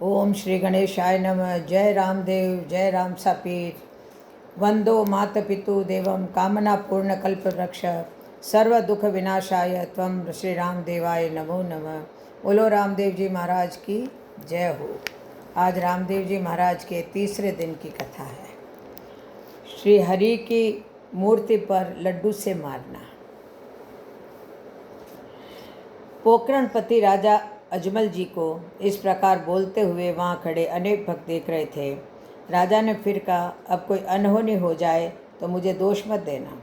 ओम श्री गणेशाय नमः। जय रामदेव, जय राम सापीर। वंदो मात पितु देवम कामना पूर्ण कल्प वृक्ष सर्व दुख विनाशाय त्वं श्री राम देवाय नमो नमः। बोलो रामदेव जी महाराज की जय हो। आज रामदेव जी महाराज के तीसरे दिन की कथा है। श्री हरि की मूर्ति पर लड्डू से मारना। पोकरणपति राजा अजमल जी को इस प्रकार बोलते हुए वहाँ खड़े अनेक भक्त देख रहे थे। राजा ने फिर कहा, अब कोई अनहोनी हो जाए तो मुझे दोष मत देना।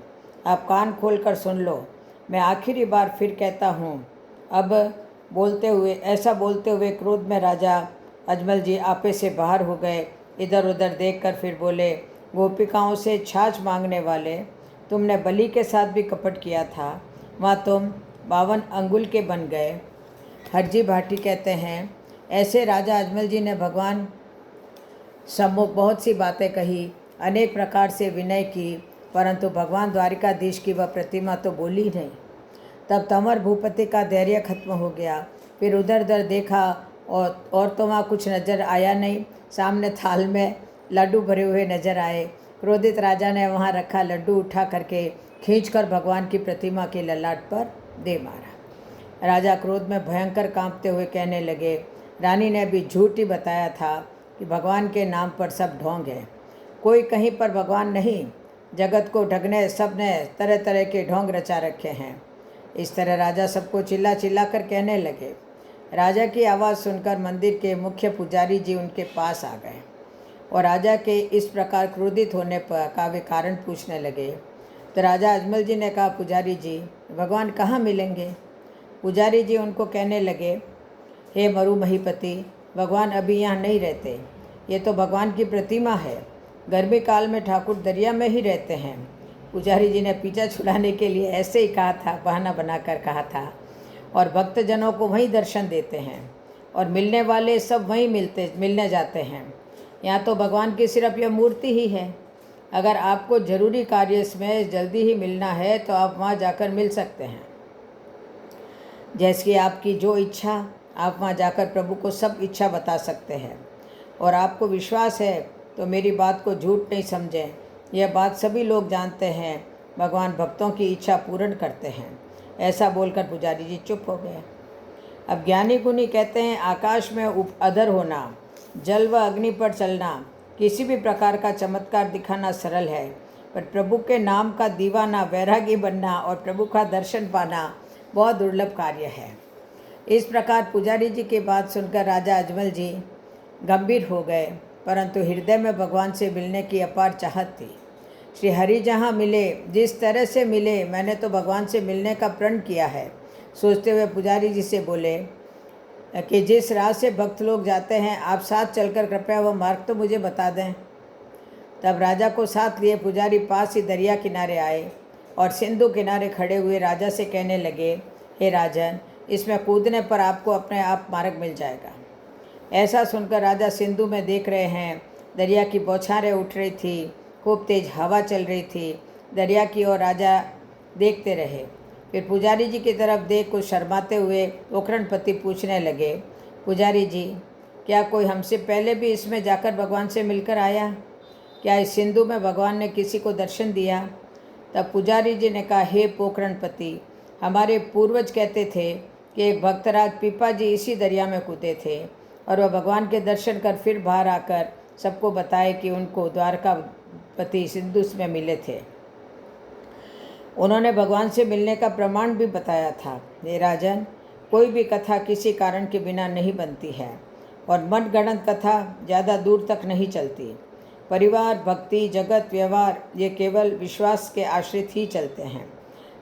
आप कान खोलकर सुन लो। मैं आखिरी बार फिर कहता हूँ। अब ऐसा बोलते हुए क्रोध में राजा अजमल जी आपे से बाहर हो गए। इधर उधर देखकर फिर बोले, गोपिकाओं से छाछ मांगने वाले, तुमने बलि के साथ भी कपट किया था। वहाँ तुम 52 अंगुल के बन गए। हरजी भाटी कहते हैं, ऐसे राजा अजमल जी ने भगवान सम्मुख बहुत सी बातें कही, अनेक प्रकार से विनय की, परंतु भगवान द्वारिकाधीश की वह प्रतिमा तो बोली नहीं। तब तंवर भूपति का धैर्य खत्म हो गया। फिर उधर उधर देखा और तो वहाँ कुछ नज़र आया नहीं। सामने थाल में लड्डू भरे हुए नजर आए। क्रोधित राजा ने वहाँ रखा लड्डू उठा करके खींचकर भगवान की प्रतिमा के ललाट पर दे मारा। राजा क्रोध में भयंकर कांपते हुए कहने लगे, रानी ने भी झूठ ही बताया था कि भगवान के नाम पर सब ढोंग है। कोई कहीं पर भगवान नहीं। जगत को ढकने सब ने तरह तरह के ढोंग रचा रखे हैं। इस तरह राजा सबको चिल्ला चिल्ला कर कहने लगे। राजा की आवाज़ सुनकर मंदिर के मुख्य पुजारी जी उनके पास आ गए और राजा के इस प्रकार क्रोधित होने पर का वे कारण पूछने लगे। तो राजा अजमल जी ने कहा, पुजारी जी, भगवान कहाँ मिलेंगे? पुजारी जी उनको कहने लगे, हे मरु महीपति, भगवान अभी यहाँ नहीं रहते। ये तो भगवान की प्रतिमा है। गर्मी काल में ठाकुर दरिया में ही रहते हैं। पुजारी जी ने पीछा छुड़ाने के लिए ऐसे ही कहा था, बहाना बनाकर कहा था। और भक्तजनों को वहीं दर्शन देते हैं और मिलने वाले सब वहीं मिलने जाते हैं। यहाँ तो भगवान की सिर्फ यह मूर्ति ही है। अगर आपको ज़रूरी कार्य में जल्दी ही मिलना है तो आप वहाँ जाकर मिल सकते हैं। जैसी आपकी जो इच्छा, आप वहाँ जाकर प्रभु को सब इच्छा बता सकते हैं। और आपको विश्वास है तो मेरी बात को झूठ नहीं समझें। यह बात सभी लोग जानते हैं, भगवान भक्तों की इच्छा पूर्ण करते हैं। ऐसा बोलकर पुजारी जी चुप हो गए। अब ज्ञानी गुणी कहते हैं, आकाश में अधर होना, जल व अग्नि पर चलना, किसी भी प्रकार का चमत्कार दिखाना सरल है, पर प्रभु के नाम का दीवाना वैरागी बनना और प्रभु का दर्शन पाना बहुत दुर्लभ कार्य है। इस प्रकार पुजारी जी की बात सुनकर राजा अजमल जी गंभीर हो गए, परंतु हृदय में भगवान से मिलने की अपार चाहत थी। श्री हरि जहाँ मिले, जिस तरह से मिले, मैंने तो भगवान से मिलने का प्रण किया है। सोचते हुए पुजारी जी से बोले कि जिस राह से भक्त लोग जाते हैं, आप साथ चलकर कृपया वह मार्ग तो मुझे बता दें। तब राजा को साथ लिए पुजारी पास ही दरिया किनारे आए और सिंधु किनारे खड़े हुए राजा से कहने लगे, हे राजन, इसमें कूदने पर आपको अपने आप मार्ग मिल जाएगा। ऐसा सुनकर राजा सिंधु में देख रहे हैं। दरिया की बौछारें उठ रही थी, खूब तेज हवा चल रही थी। दरिया की ओर राजा देखते रहे। फिर पुजारी जी की तरफ देख कुछ शर्माते हुए पोकरणपति पूछने लगे, पुजारी जी, क्या कोई हमसे पहले भी इसमें जाकर भगवान से मिलकर आया? क्या इस सिंधु में भगवान ने किसी को दर्शन दिया? तब पुजारी जी ने कहा, हे पोकरणपति, हमारे पूर्वज कहते थे कि एक भक्तराज पीपा जी इसी दरिया में कूदे थे और वह भगवान के दर्शन कर फिर बाहर आकर सबको बताए कि उनको द्वारकापति सिंधु में मिले थे। उन्होंने भगवान से मिलने का प्रमाण भी बताया था। हे राजन, कोई भी कथा किसी कारण के बिना नहीं बनती है और मनगढ़ंत कथा ज़्यादा दूर तक नहीं चलती। परिवार, भक्ति, जगत, व्यवहार, ये केवल विश्वास के आश्रित ही चलते हैं।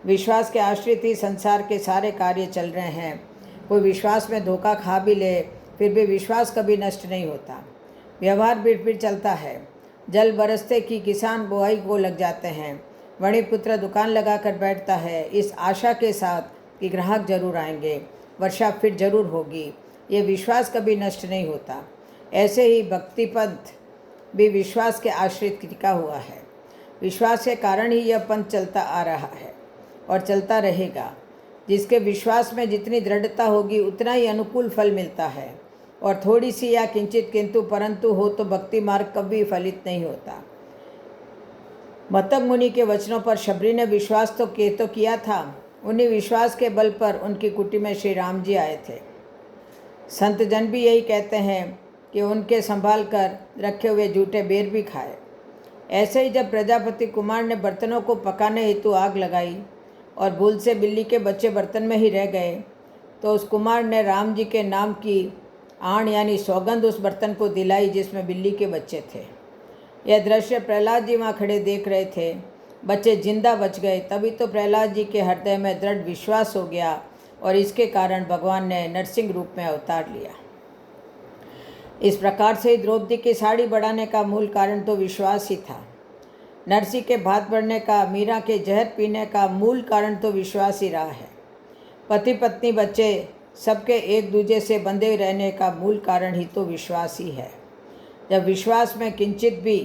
विश्वास के आश्रित ही संसार के सारे कार्य चल रहे हैं। कोई विश्वास में धोखा खा भी ले, फिर भी विश्वास कभी नष्ट नहीं होता। व्यवहार फिर चलता है। जल बरसते कि किसान बुआई को लग जाते हैं। वणिपुत्र दुकान लगाकर बैठता है इस आशा के साथ कि ग्राहक जरूर आएंगे, वर्षा फिर जरूर होगी। ये विश्वास कभी नष्ट नहीं होता। ऐसे ही भक्ति पंथ भी विश्वास के आश्रित टिका हुआ है। विश्वास के कारण ही यह पंथ चलता आ रहा है और चलता रहेगा। जिसके विश्वास में जितनी दृढ़ता होगी उतना ही अनुकूल फल मिलता है और थोड़ी सी या किंचित किंतु परंतु हो तो भक्ति मार्ग कभी फलित नहीं होता। मतंग मुनि के वचनों पर शबरी ने विश्वास तो किया था। उन्हीं विश्वास के बल पर उनकी कुटी में श्री राम जी आए थे। संत जन भी यही कहते हैं कि उनके संभाल कर रखे हुए जूठे बेर भी खाए। ऐसे ही जब प्रजापति कुमार ने बर्तनों को पकाने हेतु आग लगाई और भूल से बिल्ली के बच्चे बर्तन में ही रह गए, तो उस कुमार ने राम जी के नाम की आण यानी सौगंध उस बर्तन को दिलाई जिसमें बिल्ली के बच्चे थे। यह दृश्य प्रहलाद जी वहाँ खड़े देख रहे थे। बच्चे जिंदा बच गए। तभी तो प्रहलाद जी के हृदय में दृढ़ विश्वास हो गया और इसके कारण भगवान ने नरसिंह रूप में अवतार लिया। इस प्रकार से द्रौपदी की साड़ी बढ़ाने का मूल कारण तो विश्वास ही था। नरसिंह के भात बढ़ने का, मीरा के जहर पीने का मूल कारण तो विश्वास ही रहा है। पति पत्नी बच्चे सबके एक दूसरे से बंधे रहने का मूल कारण ही तो विश्वास ही है। जब विश्वास में किंचित भी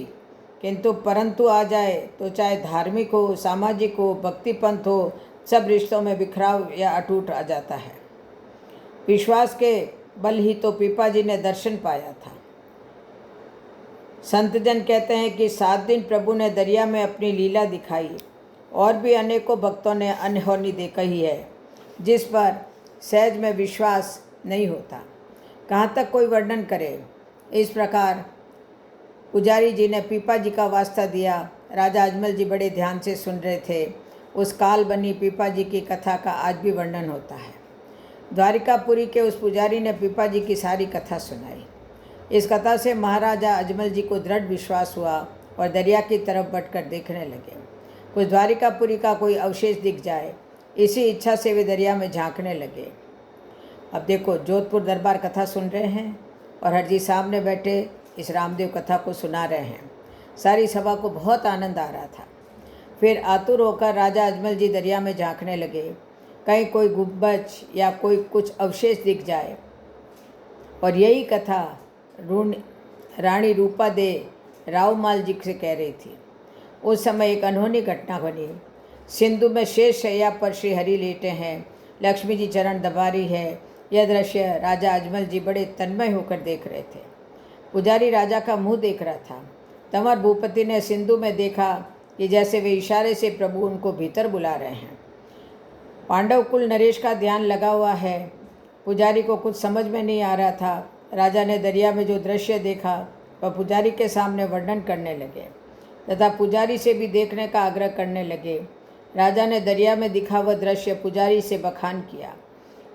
किंतु परंतु आ जाए तो चाहे धार्मिक हो, सामाजिक हो, भक्ति पंथ हो, सब रिश्तों में बिखराव या अटूट आ जाता है। विश्वास के बल ही तो पीपा जी ने दर्शन पाया था। संतजन कहते हैं कि 7 दिन प्रभु ने दरिया में अपनी लीला दिखाई और भी अनेकों भक्तों ने अनहोनी देखी है, जिस पर सहज में विश्वास नहीं होता। कहाँ तक कोई वर्णन करे। इस प्रकार पुजारी जी ने पीपा जी का वास्ता दिया। राजा अजमल जी बड़े ध्यान से सुन रहे थे। उस काल बनी पीपा जी की कथा का आज भी वर्णन होता है। द्वारिकापुरी के उस पुजारी ने पीपा जी की सारी कथा सुनाई। इस कथा से महाराजा अजमल जी को दृढ़ विश्वास हुआ और दरिया की तरफ बढ़कर देखने लगे। कुछ द्वारिकापुरी का कोई अवशेष दिख जाए, इसी इच्छा से वे दरिया में झांकने लगे। अब देखो, जोधपुर दरबार कथा सुन रहे हैं और हरजी सामने बैठे इस रामदेव कथा को सुना रहे हैं। सारी सभा को बहुत आनंद आ रहा था। फिर आतुर होकर राजा अजमल जी दरिया में झांकने लगे, कहीं कोई गुब्बज या कोई कुछ अवशेष दिख जाए। और यही कथा रानी रूपा दे रावमाल जी से कह रही थी। उस समय एक अनहोनी घटना बनी। सिंधु में शेष शैया पर श्री हरि लेटे हैं, लक्ष्मी जी चरण दबा रही है। यह दृश्य राजा अजमल जी बड़े तन्मय होकर देख रहे थे। पुजारी राजा का मुंह देख रहा था। तंवर भूपति ने सिंधु में देखा कि जैसे वे इशारे से प्रभु उनको भीतर बुला रहे हैं। पांडव कुल नरेश का ध्यान लगा हुआ है। पुजारी को कुछ समझ में नहीं आ रहा था। राजा ने दरिया में जो दृश्य देखा वह पुजारी के सामने वर्णन करने लगे तथा पुजारी से भी देखने का आग्रह करने लगे। राजा ने दरिया में दिखा हुआ दृश्य पुजारी से बखान किया,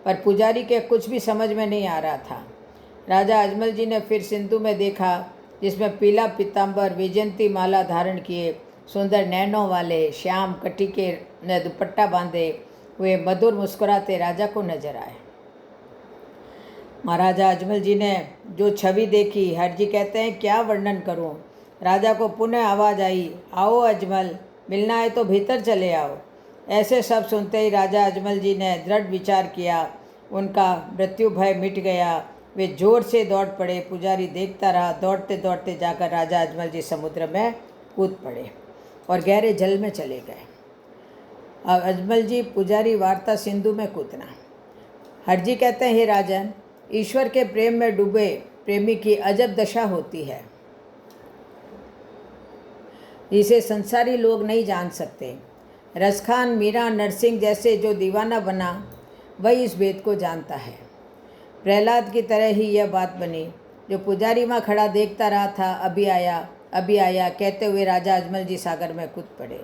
पर पुजारी के कुछ भी समझ में नहीं आ रहा था। राजा अजमल जी ने फिर सिंधु में देखा, जिसमें पीला पीताम्बर वैजयंती माला धारण किए, सुंदर नैनों वाले श्याम कटिके ने दुपट्टा बांधे हुए मधुर मुस्कुराते राजा को नजर आए। महाराजा अजमल जी ने जो छवि देखी, हरजी कहते हैं क्या वर्णन करूं। राजा को पुनः आवाज़ आई, आओ अजमल, मिलना है तो भीतर चले आओ। ऐसे सब सुनते ही राजा अजमल जी ने दृढ़ विचार किया। उनका मृत्यु भय मिट गया। वे जोर से दौड़ पड़े। पुजारी देखता रहा। दौड़ते दौड़ते जाकर राजा अजमल जी समुद्र में कूद पड़े और गहरे जल में चले गए। अब अजमल जी पुजारी वार्ता सिंधु में कूदना। हरजी कहते हैं, हे राजन, ईश्वर के प्रेम में डूबे प्रेमी की अजब दशा होती है, जिसे संसारी लोग नहीं जान सकते। रसखान, मीरा, नरसिंह जैसे जो दीवाना बना वही इस भेद को जानता है। प्रहलाद की तरह ही यह बात बनी। जो पुजारी वहाँ खड़ा देखता रहा था, अभी आया अभी आया कहते हुए राजा अजमल जी सागर में कूद पड़े।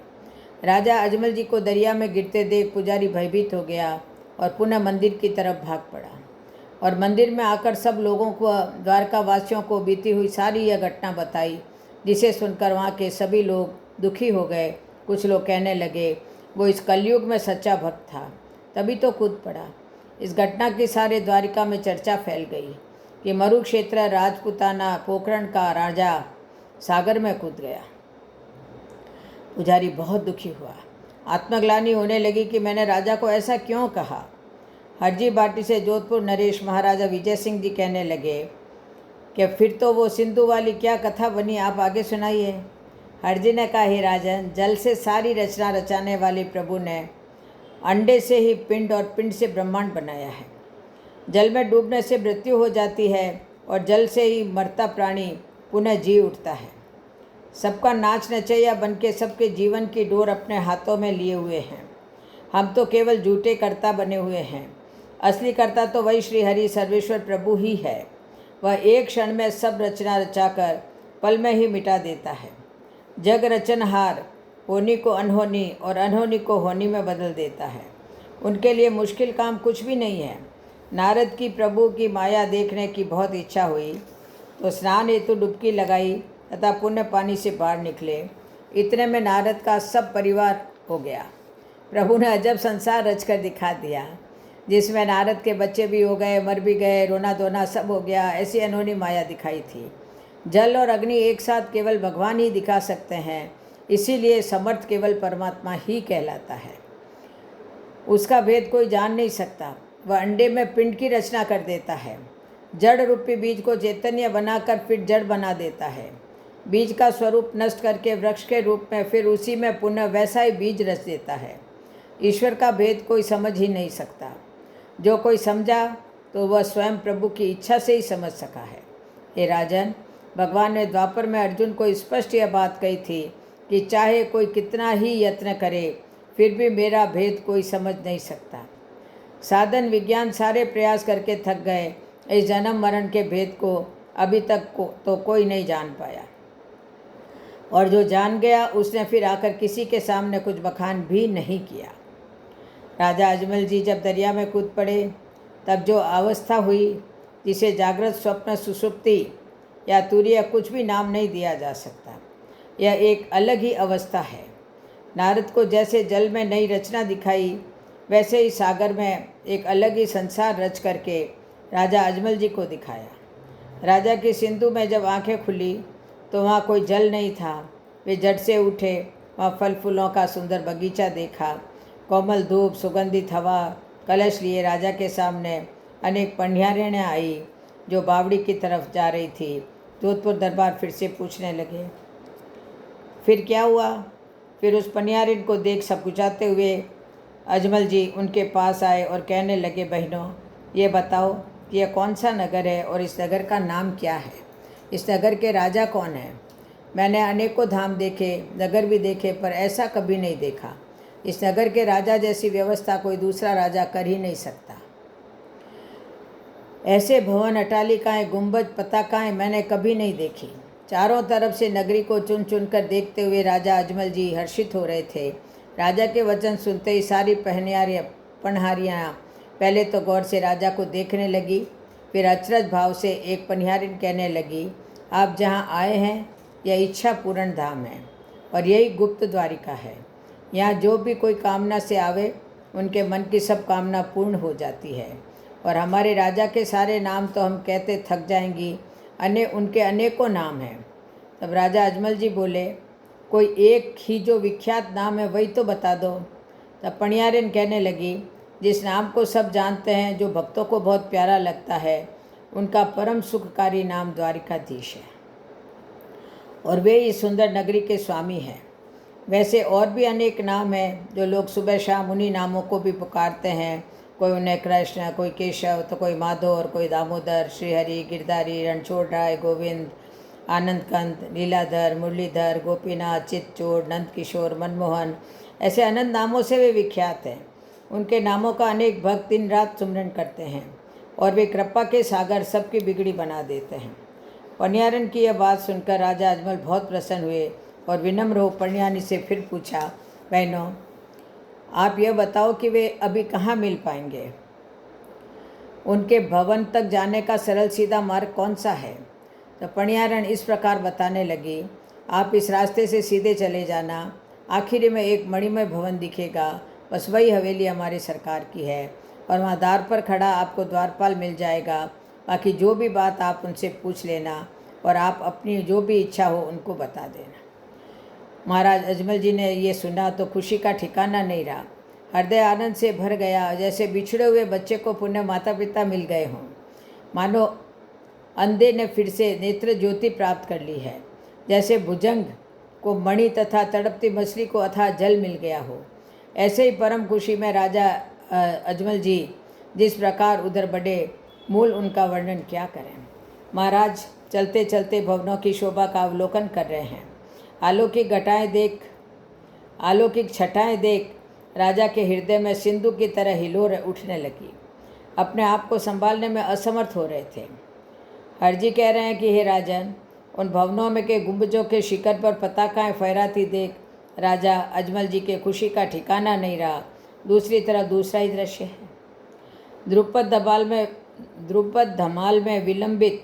राजा अजमल जी को दरिया में गिरते देख पुजारी भयभीत हो गया और पुनः मंदिर की तरफ भाग पड़ा और मंदिर में आकर सब लोगों को, द्वारका वासियों को बीती हुई सारी यह घटना बताई, जिसे सुनकर वहाँ के सभी लोग दुखी हो गए। कुछ लोग कहने लगे वो इस कलयुग में सच्चा भक्त था, तभी तो कूद पड़ा। इस घटना की सारे द्वारिका में चर्चा फैल गई कि मरुक्षेत्र राजपुताना पोखरण का राजा सागर में कूद गया। पुजारी बहुत दुखी हुआ। आत्मग्लानि होने लगी कि मैंने राजा को ऐसा क्यों कहा। हरजी बाटी से जोधपुर नरेश महाराजा विजय सिंह जी कहने लगे कि फिर तो वो सिंधु वाली क्या कथा बनी, आप आगे सुनाइए। हरजी ने कहा, हे राजन, जल से सारी रचना रचाने वाले प्रभु ने अंडे से ही पिंड और पिंड से ब्रह्मांड बनाया है। जल में डूबने से मृत्यु हो जाती है और जल से ही मरता प्राणी पुनः जी उठता है। सबका नाच नचैया बन के सबके जीवन की डोर अपने हाथों में लिए हुए हैं। हम तो केवल झूठे कर्ता बने हुए हैं। असली कर्ता तो वही श्री हरि सर्वेश्वर प्रभु ही है। वह एक क्षण में सब रचना रचाकर पल में ही मिटा देता है। जग रचनहार होनी को अनहोनी और अनहोनी को होनी में बदल देता है। उनके लिए मुश्किल काम कुछ भी नहीं है। नारद की प्रभु की माया देखने की बहुत इच्छा हुई तो स्नान हेतु डुबकी लगाई तथा पुण्य पानी से बाहर निकले। इतने में नारद का सब परिवार हो गया। प्रभु ने अजब संसार रचकर दिखा दिया, जिसमें नारद के बच्चे भी हो गए, मर भी गए, रोना धोना सब हो गया। ऐसी अनहोनी माया दिखाई थी। जल और अग्नि एक साथ केवल भगवान ही दिखा सकते हैं, इसीलिए समर्थ केवल परमात्मा ही कहलाता है। उसका भेद कोई जान नहीं सकता। वह अंडे में पिंड की रचना कर देता है, जड़ रूपी बीज को चैतन्य बनाकर फिर जड़ बना देता है। बीज का स्वरूप नष्ट करके वृक्ष के रूप में फिर उसी में पुनः वैसा ही बीज रच देता है। ईश्वर का भेद कोई समझ ही नहीं सकता। जो कोई समझा तो वह स्वयं प्रभु की इच्छा से ही समझ सका है। हे राजन, भगवान ने द्वापर में अर्जुन को स्पष्ट यह बात कही थी कि चाहे कोई कितना ही यत्न करे फिर भी मेरा भेद कोई समझ नहीं सकता। साधन विज्ञान सारे प्रयास करके थक गए। इस जन्म मरण के भेद को अभी तक तो कोई नहीं जान पाया, और जो जान गया उसने फिर आकर किसी के सामने कुछ बखान भी नहीं किया। राजा अजमल जी जब दरिया में कूद पड़े तब जो अवस्था हुई, जिसे जागृत स्वप्न सुषुप्ति या तुरीय कुछ भी नाम नहीं दिया जा सकता, यह एक अलग ही अवस्था है। नारद को जैसे जल में नई रचना दिखाई, वैसे ही सागर में एक अलग ही संसार रच करके राजा अजमल जी को दिखाया। राजा की सिंधु में जब आंखें खुली तो वहाँ कोई जल नहीं था। वे झट से उठे, वहाँ फल फूलों का सुंदर बगीचा देखा, कोमल धूप, सुगंधित हवा। कलश लिए राजा के सामने अनेक पनियारियाँ आई जो बावड़ी की तरफ जा रही थी। जोधपुर दरबार फिर से पूछने लगे, फिर क्या हुआ? फिर उस पनियारिन को देख सकुचाते हुए अजमल जी उनके पास आए और कहने लगे, बहनों, ये बताओ कि यह कौन सा नगर है और इस नगर का नाम क्या है? इस नगर के राजा कौन है? मैंने अनेकों धाम देखे, नगर भी देखे, पर ऐसा कभी नहीं देखा। इस नगर के राजा जैसी व्यवस्था कोई दूसरा राजा कर ही नहीं सकता। ऐसे भवन, अटालिकाएँ, गुंबज, पताकाएँ मैंने कभी नहीं देखी। चारों तरफ से नगरी को चुन चुन कर देखते हुए राजा अजमल जी हर्षित हो रहे थे। राजा के वचन सुनते ही सारी पनहारियाँ पहले तो गौर से राजा को देखने लगी, फिर अचरज भाव से एक पनिहारिन कहने लगी, आप जहाँ आए हैं यह इच्छा पूर्ण धाम है और यही गुप्त द्वारिका है। यहाँ जो भी कोई कामना से आवे उनके मन की सब कामना पूर्ण हो जाती है। और हमारे राजा के सारे नाम तो हम कहते थक जाएंगी, उनके अनेकों नाम हैं। तब राजा अजमल जी बोले, कोई एक ही जो विख्यात नाम है वही तो बता दो। तब पनियारिन कहने लगी, जिस नाम को सब जानते हैं, जो भक्तों को बहुत प्यारा लगता है, उनका परम सुखकारी नाम द्वारिकाधीश है और वे इस सुंदर नगरी के स्वामी हैं। वैसे और भी अनेक नाम हैं जो लोग सुबह शाम उन्हीं नामों को भी पुकारते हैं। कोई उन्हें कृष्ण, कोई केशव, तो कोई माधव और कोई दामोदर, श्रीहरि, गिरधारी, रणछोड़ राय, गोविंद, आनंद कंद, लीलाधर, मुरलीधर, गोपीनाथ, चित्तचूड़, नंद किशोर, मनमोहन, ऐसे अनंत नामों से वे विख्यात हैं। उनके नामों का अनेक भक्त दिन रात सुमरन करते हैं और वे कृपा के सागर सबकी बिगड़ी बना देते हैं। पनियारन की यह बात सुनकर राजा अजमल बहुत प्रसन्न हुए और विनम्र हो पनियानी से फिर पूछा, बहनों, आप यह बताओ कि वे अभी कहाँ मिल पाएंगे? उनके भवन तक जाने का सरल सीधा मार्ग कौन सा है? तो पनियारन इस प्रकार बताने लगी, आप इस रास्ते से सीधे चले जाना, आखिर में एक मणिमय भवन दिखेगा, बस वही हवेली हमारी सरकार की है और वहाँ द्वार पर खड़ा आपको द्वारपाल मिल जाएगा। बाकी जो भी बात आप उनसे पूछ लेना और आप अपनी जो भी इच्छा हो उनको बता देना। महाराज अजमल जी ने ये सुना तो खुशी का ठिकाना नहीं रहा। हृदय आनंद से भर गया, जैसे बिछड़े हुए बच्चे को पुण्य माता पिता मिल गए हों। मानो अंधे ने फिर से नेत्र ज्योति प्राप्त कर ली है, जैसे भुजंग को मणि तथा तड़पती मछली को अथाह जल मिल गया हो। ऐसे ही परम खुशी में राजा अजमल जी जिस प्रकार उधर बढ़े, मूल उनका वर्णन क्या करें। महाराज चलते चलते भवनों की शोभा का अवलोकन कर रहे हैं। अलौकिक छटाएं देख राजा के हृदय में सिंधु की तरह हिलोर उठने लगी। अपने आप को संभालने में असमर्थ हो रहे थे। हरजी कह रहे हैं कि हे राजन, उन भवनों में के गुंबजों के शिखर पर पताकाएं फहराती देख राजा अजमल जी के खुशी का ठिकाना नहीं रहा। दूसरी तरफ दूसरा ही दृश्य है। ध्रुपद धमाल में विलंबित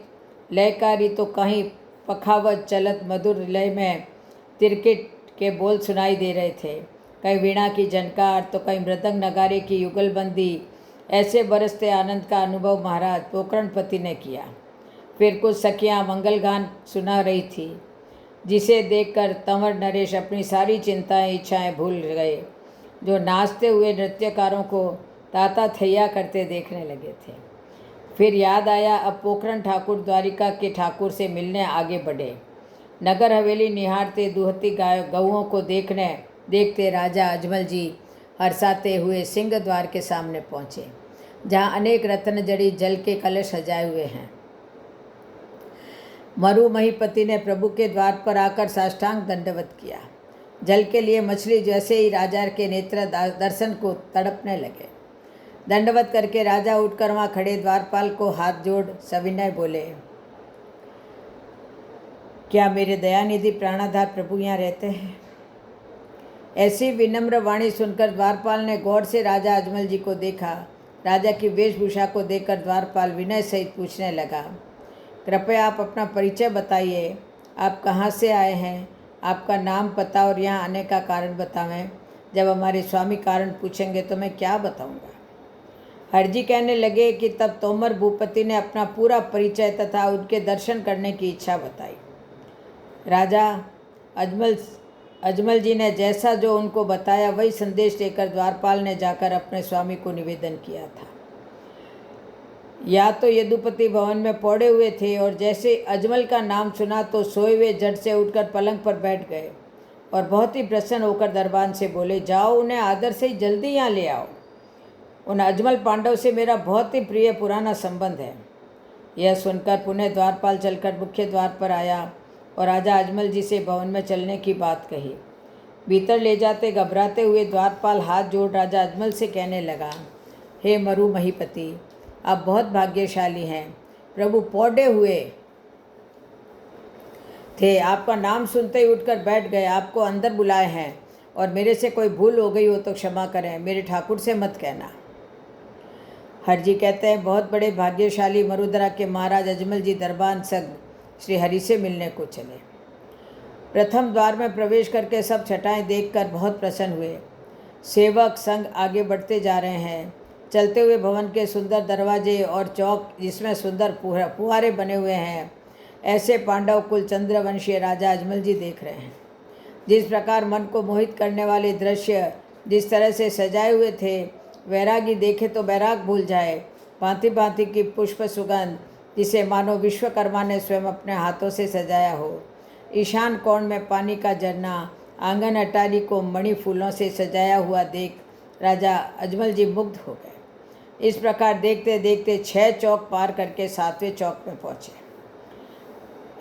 लयकारी तो कहीं पखावत चलत मधुर लय में तिरकिट के बोल सुनाई दे रहे थे। कहीं वीणा की झनकार तो कहीं मृदंग नगारे की युगलबंदी। ऐसे बरसते आनंद का अनुभव महाराज पोकरणपति ने किया। फिर कुछ सखियाँ मंगलगान सुना रही थी, जिसे देखकर तंवर नरेश अपनी सारी चिंताएं इच्छाएं भूल गए, जो नाचते हुए नृत्यकारों को ताता थैया करते देखने लगे थे। फिर याद आया, अब पोखरण ठाकुर द्वारिका के ठाकुर से मिलने आगे बढ़े। नगर हवेली निहारते दुहती गऊओं को देखते राजा अजमल जी हर्षाते हुए सिंह द्वार के सामने पहुँचे, जहाँ अनेक रत्न जड़ी जल के कलश सजाए हुए हैं। मरु महीपति ने प्रभु के द्वार पर आकर साष्टांग दंडवत किया। जल के लिए मछली जैसे ही राजा के नेत्र दर्शन को तड़पने लगे। दंडवत करके राजा उठकर वहाँ खड़े द्वारपाल को हाथ जोड़ सविनय बोले, क्या मेरे दयानिधि प्राणाधार प्रभु यहाँ रहते हैं? ऐसी विनम्र वाणी सुनकर द्वारपाल ने गौर से राजा अजमल जी को देखा। राजा की वेशभूषा को देखकर द्वारपाल विनय सहित पूछने लगा, कृपया आप अपना परिचय बताइए। आप कहाँ से आए हैं? आपका नाम पता और यहाँ आने का कारण बतावें। जब हमारे स्वामी कारण पूछेंगे तो मैं क्या बताऊँगा। हरजी कहने लगे कि तब तोमर भूपति ने अपना पूरा परिचय तथा उनके दर्शन करने की इच्छा बताई। राजा अजमल जी ने जैसा जो उनको बताया वही संदेश लेकर द्वारपाल ने जाकर अपने स्वामी को निवेदन किया था। या तो यदुपति भवन में पौड़े हुए थे और जैसे अजमल का नाम सुना तो सोए हुए झट से उठकर पलंग पर बैठ गए और बहुत ही प्रसन्न होकर दरबान से बोले, जाओ उन्हें आदर से ही जल्दी यहाँ ले आओ। उन अजमल पांडव से मेरा बहुत ही प्रिय पुराना संबंध है। यह सुनकर पुनः द्वारपाल चलकर मुख्य द्वार पर आया और राजा अजमल जी से भवन में चलने की बात कही। भीतर ले जाते घबराते हुए द्वारपाल हाथ जोड़ राजा अजमल से कहने लगा, हे मरु महीपति, आप बहुत भाग्यशाली हैं। प्रभु पौड़े हुए थे, आपका नाम सुनते ही उठकर बैठ गए। आपको अंदर बुलाए हैं और मेरे से कोई भूल हो गई हो तो क्षमा करें, मेरे ठाकुर से मत कहना। हरजी कहते हैं, बहुत बड़े भाग्यशाली मरुधरा के महाराज अजमल जी दरबान संग श्री हरि से मिलने को चले। प्रथम द्वार में प्रवेश करके सब छटाएं देखकर बहुत प्रसन्न हुए। सेवक संग आगे बढ़ते जा रहे हैं। चलते हुए भवन के सुंदर दरवाजे और चौक जिसमें सुंदर फुहारे बने हुए हैं, ऐसे पांडव कुल चंद्रवंशीय राजा अजमल जी देख रहे हैं। जिस प्रकार मन को मोहित करने वाले दृश्य जिस तरह से सजाए हुए थे, वैरागी देखे तो बैराग भूल जाए। भांति भांति की पुष्प सुगंध जिसे मानो विश्वकर्मा ने स्वयं अपने हाथों से सजाया हो। ईशान कोण में पानी का झरना, आंगन अटारी को मणि फूलों से सजाया हुआ देख राजा अजमल जी मुग्ध हो गए। इस प्रकार देखते देखते 6 चौक पार करके 7वें चौक में पहुँचे।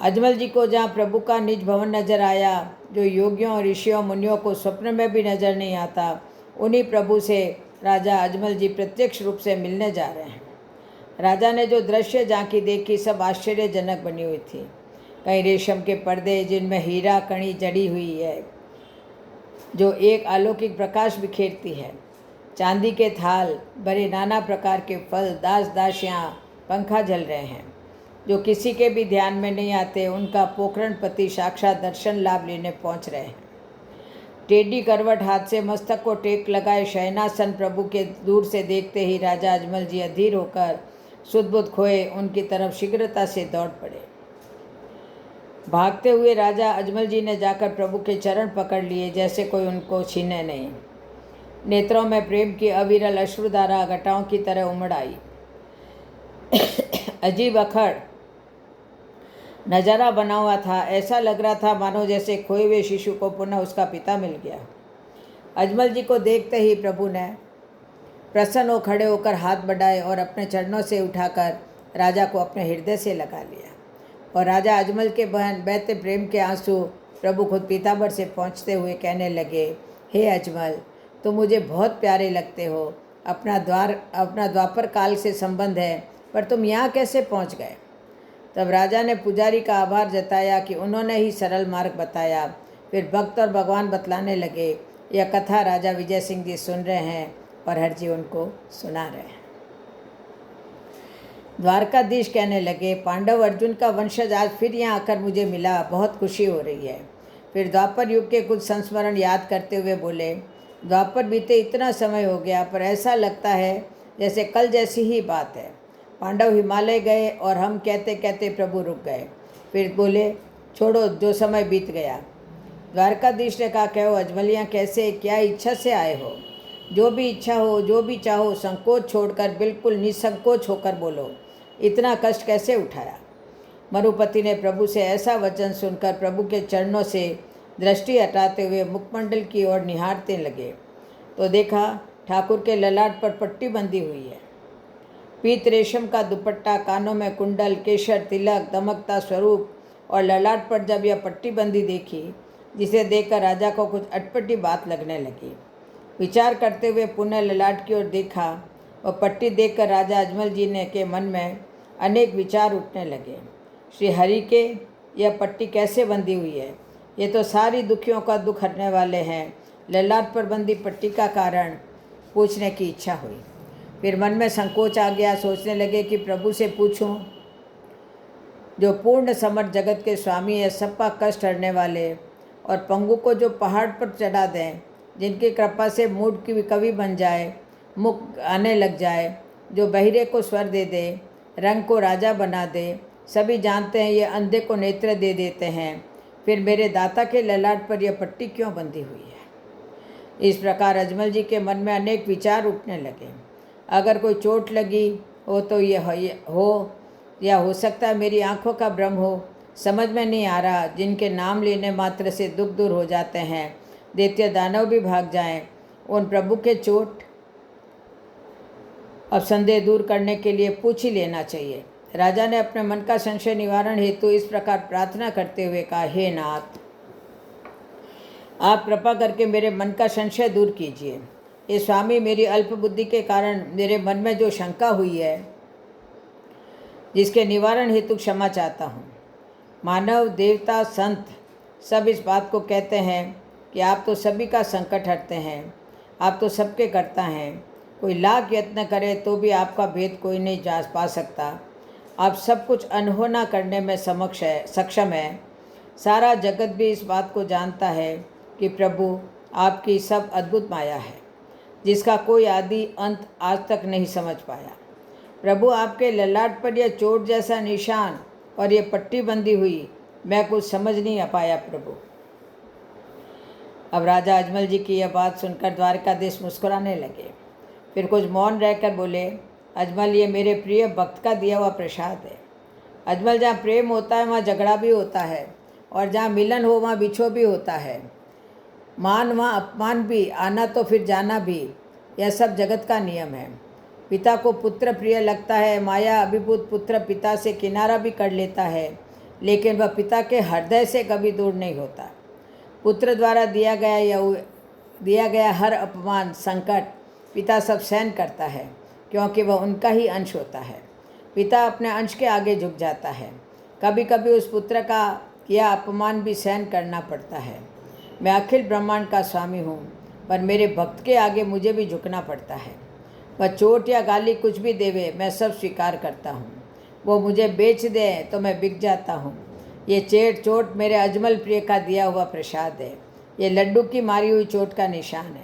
अजमल जी को जहाँ प्रभु का निज भवन नजर आया, जो योगियों और ऋषियों मुनियों को स्वप्न में भी नजर नहीं आता, उन्हीं प्रभु से राजा अजमल जी प्रत्यक्ष रूप से मिलने जा रहे हैं। राजा ने जो दृश्य झांकी देखी सब आश्चर्यजनक बनी हुई थी। कहीं रेशम के पर्दे जिनमें हीरा कणी जड़ी हुई है, जो एक अलौकिक प्रकाश बिखेरती है। चांदी के थाल भरे नाना प्रकार के फल, दास दासियाँ पंखा झल रहे हैं, जो किसी के भी ध्यान में नहीं आते। उनका पोखरणपति साक्षात दर्शन लाभ लेने पहुँच रहे हैं। टेढ़ी करवट हाथ से मस्तक को टेक लगाए शयनासन प्रभु के दूर से देखते ही राजा अजमल जी अधीर होकर सुध-बुध खोए उनकी तरफ शीघ्रता से दौड़ पड़े। भागते हुए राजा अजमल जी ने जाकर प्रभु के चरण पकड़ लिए, जैसे कोई उनको छीने नहीं। नेत्रों में प्रेम की अविरल अश्रुधारा घटाओं की तरह उमड़ आई। अजीब अखड़ नज़ारा बना हुआ था। ऐसा लग रहा था मानो जैसे खोए हुए शिशु को पुनः उसका पिता मिल गया। अजमल जी को देखते ही प्रभु ने प्रसन्न हो खड़े होकर हाथ बढ़ाए और अपने चरणों से उठाकर राजा को अपने हृदय से लगा लिया। और राजा अजमल के बहन बहते प्रेम के आंसू प्रभु खुद पीताम्बर से पहुँचते हुए कहने लगे, हे अजमल, तुम मुझे बहुत प्यारे लगते हो। अपना द्वापर काल से संबंध है, पर तुम यहाँ कैसे पहुँच गए? तब राजा ने पुजारी का आभार जताया कि उन्होंने ही सरल मार्ग बताया। फिर भक्त और भगवान बतलाने लगे। यह कथा राजा विजय सिंह जी सुन रहे हैं और हर जी उनको सुना रहे हैं। द्वारकाधीश कहने लगे, पांडव अर्जुन का वंशज आज फिर यहाँ आकर मुझे मिला, बहुत खुशी हो रही है। फिर द्वापर युग के कुछ संस्मरण याद करते हुए बोले, द्वापर बीते इतना समय हो गया, पर ऐसा लगता है जैसे कल जैसी ही बात है। पांडव हिमालय गए और हम कहते कहते प्रभु रुक गए। फिर बोले, छोड़ो, जो समय बीत गया। द्वारकाधीश ने कहा, कहो अजमलियाँ, कैसे, क्या इच्छा से आए हो? जो भी इच्छा हो, जो भी चाहो, संकोच छोड़कर बिल्कुल निसंकोच होकर बोलो। इतना कष्ट कैसे उठाया? मरुपति ने प्रभु से ऐसा वचन सुनकर प्रभु के चरणों से दृष्टि हटाते हुए मुखमंडल की ओर निहारते लगे तो देखा ठाकुर के ललाट पर पट्टी बंधी हुई है। पीत रेशम का दुपट्टा, कानों में कुंडल, केशर तिलक, दमकता स्वरूप, और ललाट पर जब यह पट्टी बंदी देखी, जिसे देखकर राजा को कुछ अटपटी बात लगने लगी। विचार करते हुए पुनः ललाट की ओर देखा और पट्टी देखकर राजा अजमल जी ने के मन में अनेक विचार उठने लगे। श्री हरि के यह पट्टी कैसे बंधी हुई है? ये तो सारी दुखियों का दुख हरने वाले हैं। ललाट पर बंधी पट्टी का कारण पूछने की इच्छा हुई। फिर मन में संकोच आ गया। सोचने लगे कि प्रभु से पूछूं, जो पूर्ण समर्थ जगत के स्वामी है, सबका कष्ट हरने वाले, और पंगु को जो पहाड़ पर चढ़ा दें, जिनकी कृपा से मूड की कवि बन जाए, मुख आने लग जाए, जो बहिरे को स्वर दे दे, रंग को राजा बना दे। सभी जानते हैं ये अंधे को नेत्र दे देते हैं। फिर मेरे दाता के ललाट पर यह पट्टी क्यों बंधी हुई है? इस प्रकार अजमल जी के मन में अनेक विचार उठने लगे। अगर कोई चोट लगी हो तो यह हो, या हो सकता है मेरी आंखों का भ्रम हो। समझ में नहीं आ रहा। जिनके नाम लेने मात्र से दुख दूर हो जाते हैं, दैत्य दानव भी भाग जाएं, उन प्रभु के चोट अब संदेह दूर करने के लिए पूछ ही लेना चाहिए। राजा ने अपने मन का संशय निवारण हेतु इस प्रकार प्रार्थना करते हुए कहा, हे नाथ, आप कृपा करके मेरे मन का संशय दूर कीजिए। ये स्वामी, मेरी अल्प बुद्धि के कारण मेरे मन में जो शंका हुई है, जिसके निवारण हेतु क्षमा चाहता हूँ। मानव, देवता, संत सब इस बात को कहते हैं कि आप तो सभी का संकट हरते हैं, आप तो सबके करता हैं। कोई लाख यत्न करे तो भी आपका भेद कोई नहीं जान पा सकता। आप सब कुछ अनहोना करने में सक्षम है। सारा जगत भी इस बात को जानता है कि प्रभु आपकी सब अद्भुत माया है, जिसका कोई आदि अंत आज तक नहीं समझ पाया। प्रभु, आपके ललाट पर यह चोट जैसा निशान और ये पट्टी बंधी हुई, मैं कुछ समझ नहीं आ पाया प्रभु। अब राजा अजमल जी की यह बात सुनकर द्वारकाधीश मुस्कुराने लगे। फिर कुछ मौन रहकर बोले, अजमल, ये मेरे प्रिय भक्त का दिया हुआ प्रसाद है। अजमल, जहाँ प्रेम होता है वहाँ झगड़ा भी होता है, और जहाँ मिलन हो वहाँ बिछो भी होता है। मान वहाँ अपमान भी, आना तो फिर जाना भी। यह सब जगत का नियम है। पिता को पुत्र प्रिय लगता है। माया अभिभूत पुत्र पिता से किनारा भी कर लेता है, लेकिन वह पिता के हृदय से कभी दूर नहीं होता। पुत्र द्वारा दिया गया हर अपमान, संकट पिता सब सहन करता है, क्योंकि वह उनका ही अंश होता है। पिता अपने अंश के आगे झुक जाता है। कभी कभी उस पुत्र का यह अपमान भी सहन करना पड़ता है। मैं अखिल ब्रह्मांड का स्वामी हूँ, पर मेरे भक्त के आगे मुझे भी झुकना पड़ता है। वह चोट या गाली कुछ भी देवे, मैं सब स्वीकार करता हूँ। वो मुझे बेच दे तो मैं बिक जाता हूँ। ये चोट मेरे अजमल प्रिय का दिया हुआ प्रसाद है। ये लड्डू की मारी हुई चोट का निशान है।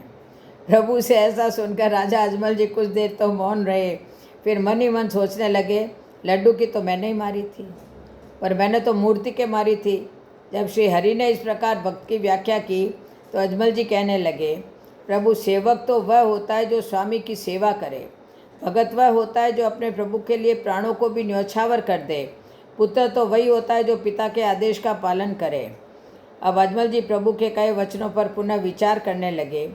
प्रभु से ऐसा सुनकर राजा अजमल जी कुछ देर तो मौन रहे। फिर मन ही मन सोचने लगे, लड्डू की तो मैंने ही मारी थी, पर मैंने तो मूर्ति के मारी थी। जब श्री हरि ने इस प्रकार भक्त की व्याख्या की तो अजमल जी कहने लगे, प्रभु, सेवक तो वह होता है जो स्वामी की सेवा करे। भगत वह होता है जो अपने प्रभु के लिए प्राणों को भी न्यौछावर कर दे। पुत्र तो वही होता है जो पिता के आदेश का पालन करे। अब अजमल जी प्रभु के कई वचनों पर पुनः विचार करने लगे।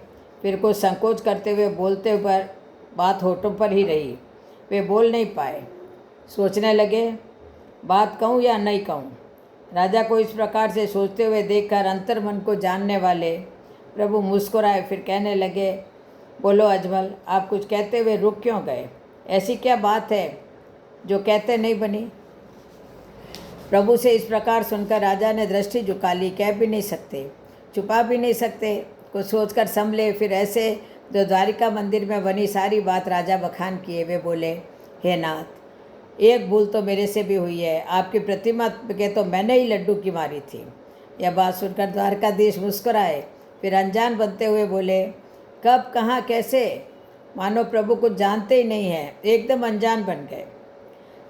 फिर कुछ संकोच करते हुए बोलते हुए बात होठों पर ही रही। वे बोल नहीं पाए। सोचने लगे, बात कहूँ या नहीं कहूँ। राजा को इस प्रकार से सोचते हुए देखकर अंतर्मन को जानने वाले प्रभु मुस्कुराए, फिर कहने लगे, बोलो अजमल, आप कुछ कहते हुए रुक क्यों गए? ऐसी क्या बात है जो कहते नहीं बनी? प्रभु से इस प्रकार सुनकर राजा ने दृष्टि झुका ली। कह भी नहीं सकते, छुपा भी नहीं सकते, कुछ सोचकर संभले। फिर ऐसे जो द्वारिका मंदिर में बनी सारी बात राजा बखान किए। वे बोले, हे नाथ, एक भूल तो मेरे से भी हुई है। आपकी प्रतिमा के तो मैंने ही लड्डू की मारी थी। यह बात सुनकर द्वारकाधीश मुस्कुराए, फिर अनजान बनते हुए बोले, कब, कहाँ, कैसे? मानो प्रभु कुछ जानते ही नहीं हैं, एकदम अनजान बन गए।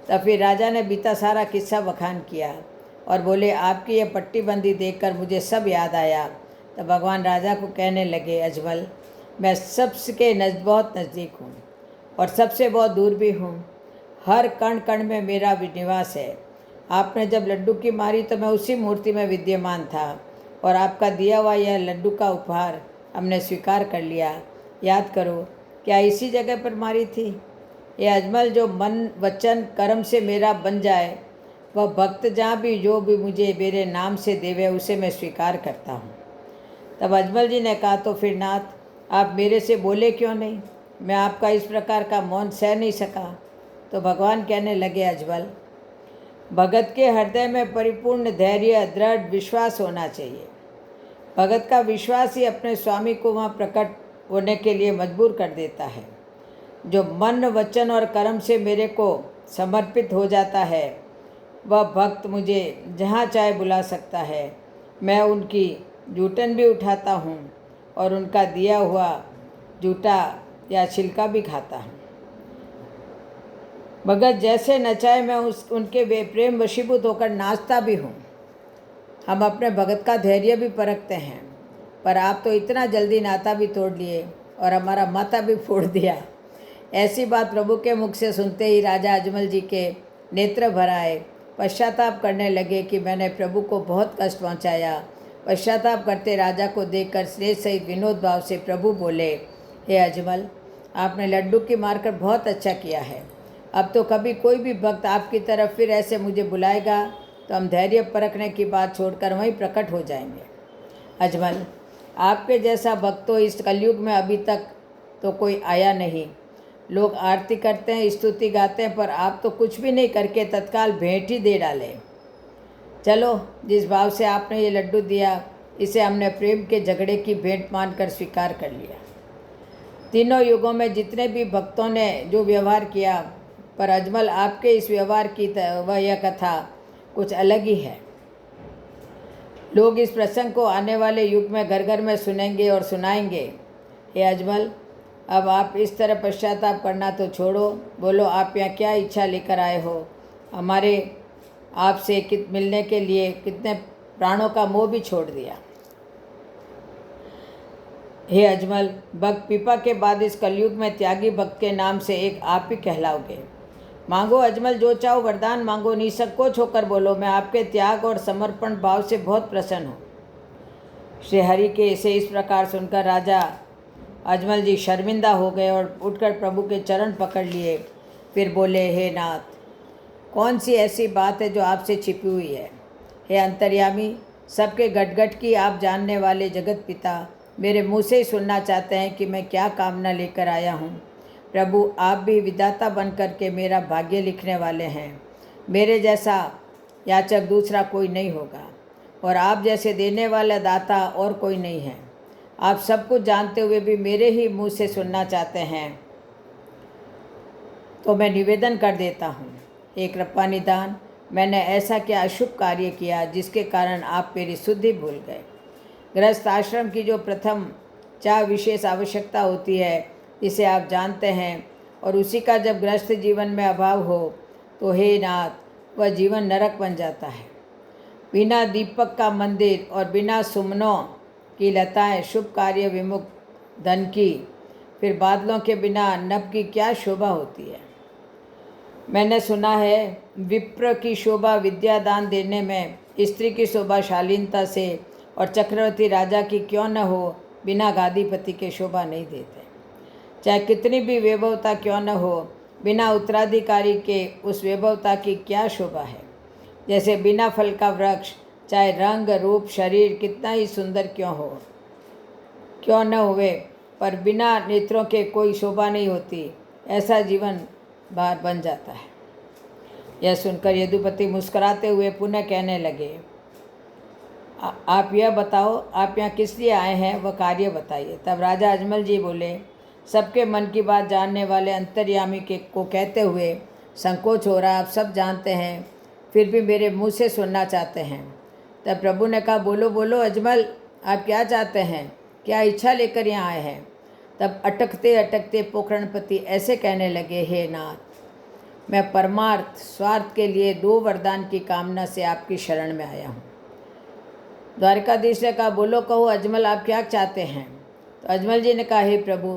तब फिर राजा ने बीता सारा किस्सा बखान किया और बोले, आपकी यह पट्टीबंदी देखकर मुझे सब याद आया। तब भगवान राजा को कहने लगे, अजमल, मैं सबके बहुत नज़दीक हूँ और सबसे बहुत दूर भी हूँ। हर कण कण में मेरा निवास है। आपने जब लड्डू की मारी तो मैं उसी मूर्ति में विद्यमान था और आपका दिया हुआ यह लड्डू का उपहार हमने स्वीकार कर लिया। याद करो, क्या इसी जगह पर मारी थी? ये अजमल, जो मन वचन कर्म से मेरा बन जाए, वह भक्त जहाँ भी जो भी मुझे मेरे नाम से देवे उसे मैं स्वीकार करता हूँ। तब अजमल जी ने कहा, तो फिर नाथ, आप मेरे से बोले क्यों नहीं? मैं आपका इस प्रकार का मौन सह नहीं सका। तो भगवान कहने लगे, अजमल, भगत के हृदय में परिपूर्ण धैर्य, दृढ़ विश्वास होना चाहिए। भगत का विश्वास ही अपने स्वामी को वहाँ प्रकट होने के लिए मजबूर कर देता है। जो मन, वचन और कर्म से मेरे को समर्पित हो जाता है, वह भक्त मुझे जहाँ चाहे बुला सकता है। मैं उनकी जूठन भी उठाता हूँ और उनका दिया हुआ जूठा या छिलका भी खाता हूँ। भगत जैसे नचाए मैं उनके वे प्रेम वशीभूत होकर नाचता भी हूँ। हम अपने भगत का धैर्य भी परखते हैं, पर आप तो इतना जल्दी नाता भी तोड़ लिए और हमारा माथा भी फोड़ दिया। ऐसी बात प्रभु के मुख से सुनते ही राजा अजमल जी के नेत्र भर आए। पश्चाताप करने लगे कि मैंने प्रभु को बहुत कष्ट पहुंचाया। पश्चाताप करते राजा को देखकर स्नेह सहित विनोद भाव से प्रभु बोले, हे अजमल, आपने लड्डू की मारकर बहुत अच्छा किया है। अब तो कभी कोई भी भक्त आपकी तरफ फिर ऐसे मुझे बुलाएगा तो हम धैर्य परखने की बात छोड़कर वहीं प्रकट हो जाएंगे। अजमल, आपके जैसा भक्त तो इस कलयुग में अभी तक तो कोई आया नहीं। लोग आरती करते हैं, स्तुति गाते हैं, पर आप तो कुछ भी नहीं करके तत्काल भेंट ही दे डाले। चलो, जिस भाव से आपने ये लड्डू दिया, इसे हमने प्रेम के झगड़े की भेंट मानकर स्वीकार कर लिया। तीनों युगों में जितने भी भक्तों ने जो व्यवहार किया, पर अजमल, आपके इस व्यवहार की वह यह कथा कुछ अलग ही है। लोग इस प्रसंग को आने वाले युग में घर घर में सुनेंगे और सुनाएंगे। हे अजमल, अब आप इस तरह पश्चाताप करना तो छोड़ो। बोलो, आप यहाँ क्या इच्छा लेकर आए हो? हमारे आपसे मिलने के लिए कितने प्राणों का मोह भी छोड़ दिया। हे अजमल, भक्त पीपा के बाद इस कलयुग में त्यागी भक्त के नाम से एक आप ही कहलाओगे। मांगो अजमल, जो चाहो वरदान मांगो, निसंकोच होकर बोलो। मैं आपके त्याग और समर्पण भाव से बहुत प्रसन्न हूँ। श्री हरि के इसे इस प्रकार सुनकर राजा अजमल जी शर्मिंदा हो गए और उठकर प्रभु के चरण पकड़ लिए। फिर बोले, हे नाथ, कौन सी ऐसी बात है जो आपसे छिपी हुई है? हे अंतर्यामी, सबके घट की आप जानने वाले जगत पिता, मेरे मुँह से ही सुनना चाहते हैं कि मैं क्या कामना लेकर आया हूँ। प्रभु, आप भी विधाता बन कर के मेरा भाग्य लिखने वाले हैं। मेरे जैसा याचक दूसरा कोई नहीं होगा और आप जैसे देने वाला दाता और कोई नहीं है। आप सब कुछ जानते हुए भी मेरे ही मुंह से सुनना चाहते हैं, तो मैं निवेदन कर देता हूँ। हे कृपा निदान, मैंने ऐसा क्या अशुभ कार्य किया जिसके कारण आप मेरी शुद्धि भूल गए? गृहस्थ आश्रम की जो प्रथम 4 विशेष आवश्यकता होती है, इसे आप जानते हैं, और उसी का जब गृहस्थ जीवन में अभाव हो तो हे नाथ, वह जीवन नरक बन जाता है। बिना दीपक का मंदिर और बिना सुमनों की लताएं शुभ कार्य विमुख धन की, फिर बादलों के बिना नभ की क्या शोभा होती है। मैंने सुना है विप्र की शोभा विद्या दान देने में, स्त्री की शोभा शालीनता से, और चक्रवर्ती राजा की क्यों न हो, बिना गादीपति के शोभा नहीं देते। चाहे कितनी भी वैभवता क्यों न हो, बिना उत्तराधिकारी के उस वैभवता की क्या शोभा है। जैसे बिना फल का वृक्ष, चाहे रंग रूप शरीर कितना ही सुंदर क्यों न हुए, पर बिना नेत्रों के कोई शोभा नहीं होती, ऐसा जीवन भार बन जाता है। यह सुनकर यदुपति मुस्कुराते हुए पुनः कहने लगे, आप यह बताओ, आप यहाँ किस लिए आए हैं, वह कार्य बताइए। तब राजा अजमल जी बोले, सबके मन की बात जानने वाले अंतर्यामी को कहते हुए संकोच हो रहा, आप सब जानते हैं, फिर भी मेरे मुंह से सुनना चाहते हैं। तब प्रभु ने कहा, बोलो बोलो अजमल, आप क्या चाहते हैं, क्या इच्छा लेकर यहाँ आए हैं। तब अटकते अटकते पोखरणपति ऐसे कहने लगे, हे नाथ, मैं परमार्थ स्वार्थ के लिए 2 वरदान की कामना से आपकी शरण में आया हूँ। द्वारकाधीश ने कहा, बोलो कहो अजमल, आप क्या चाहते हैं। तो अजमल जी ने कहा, हे प्रभु,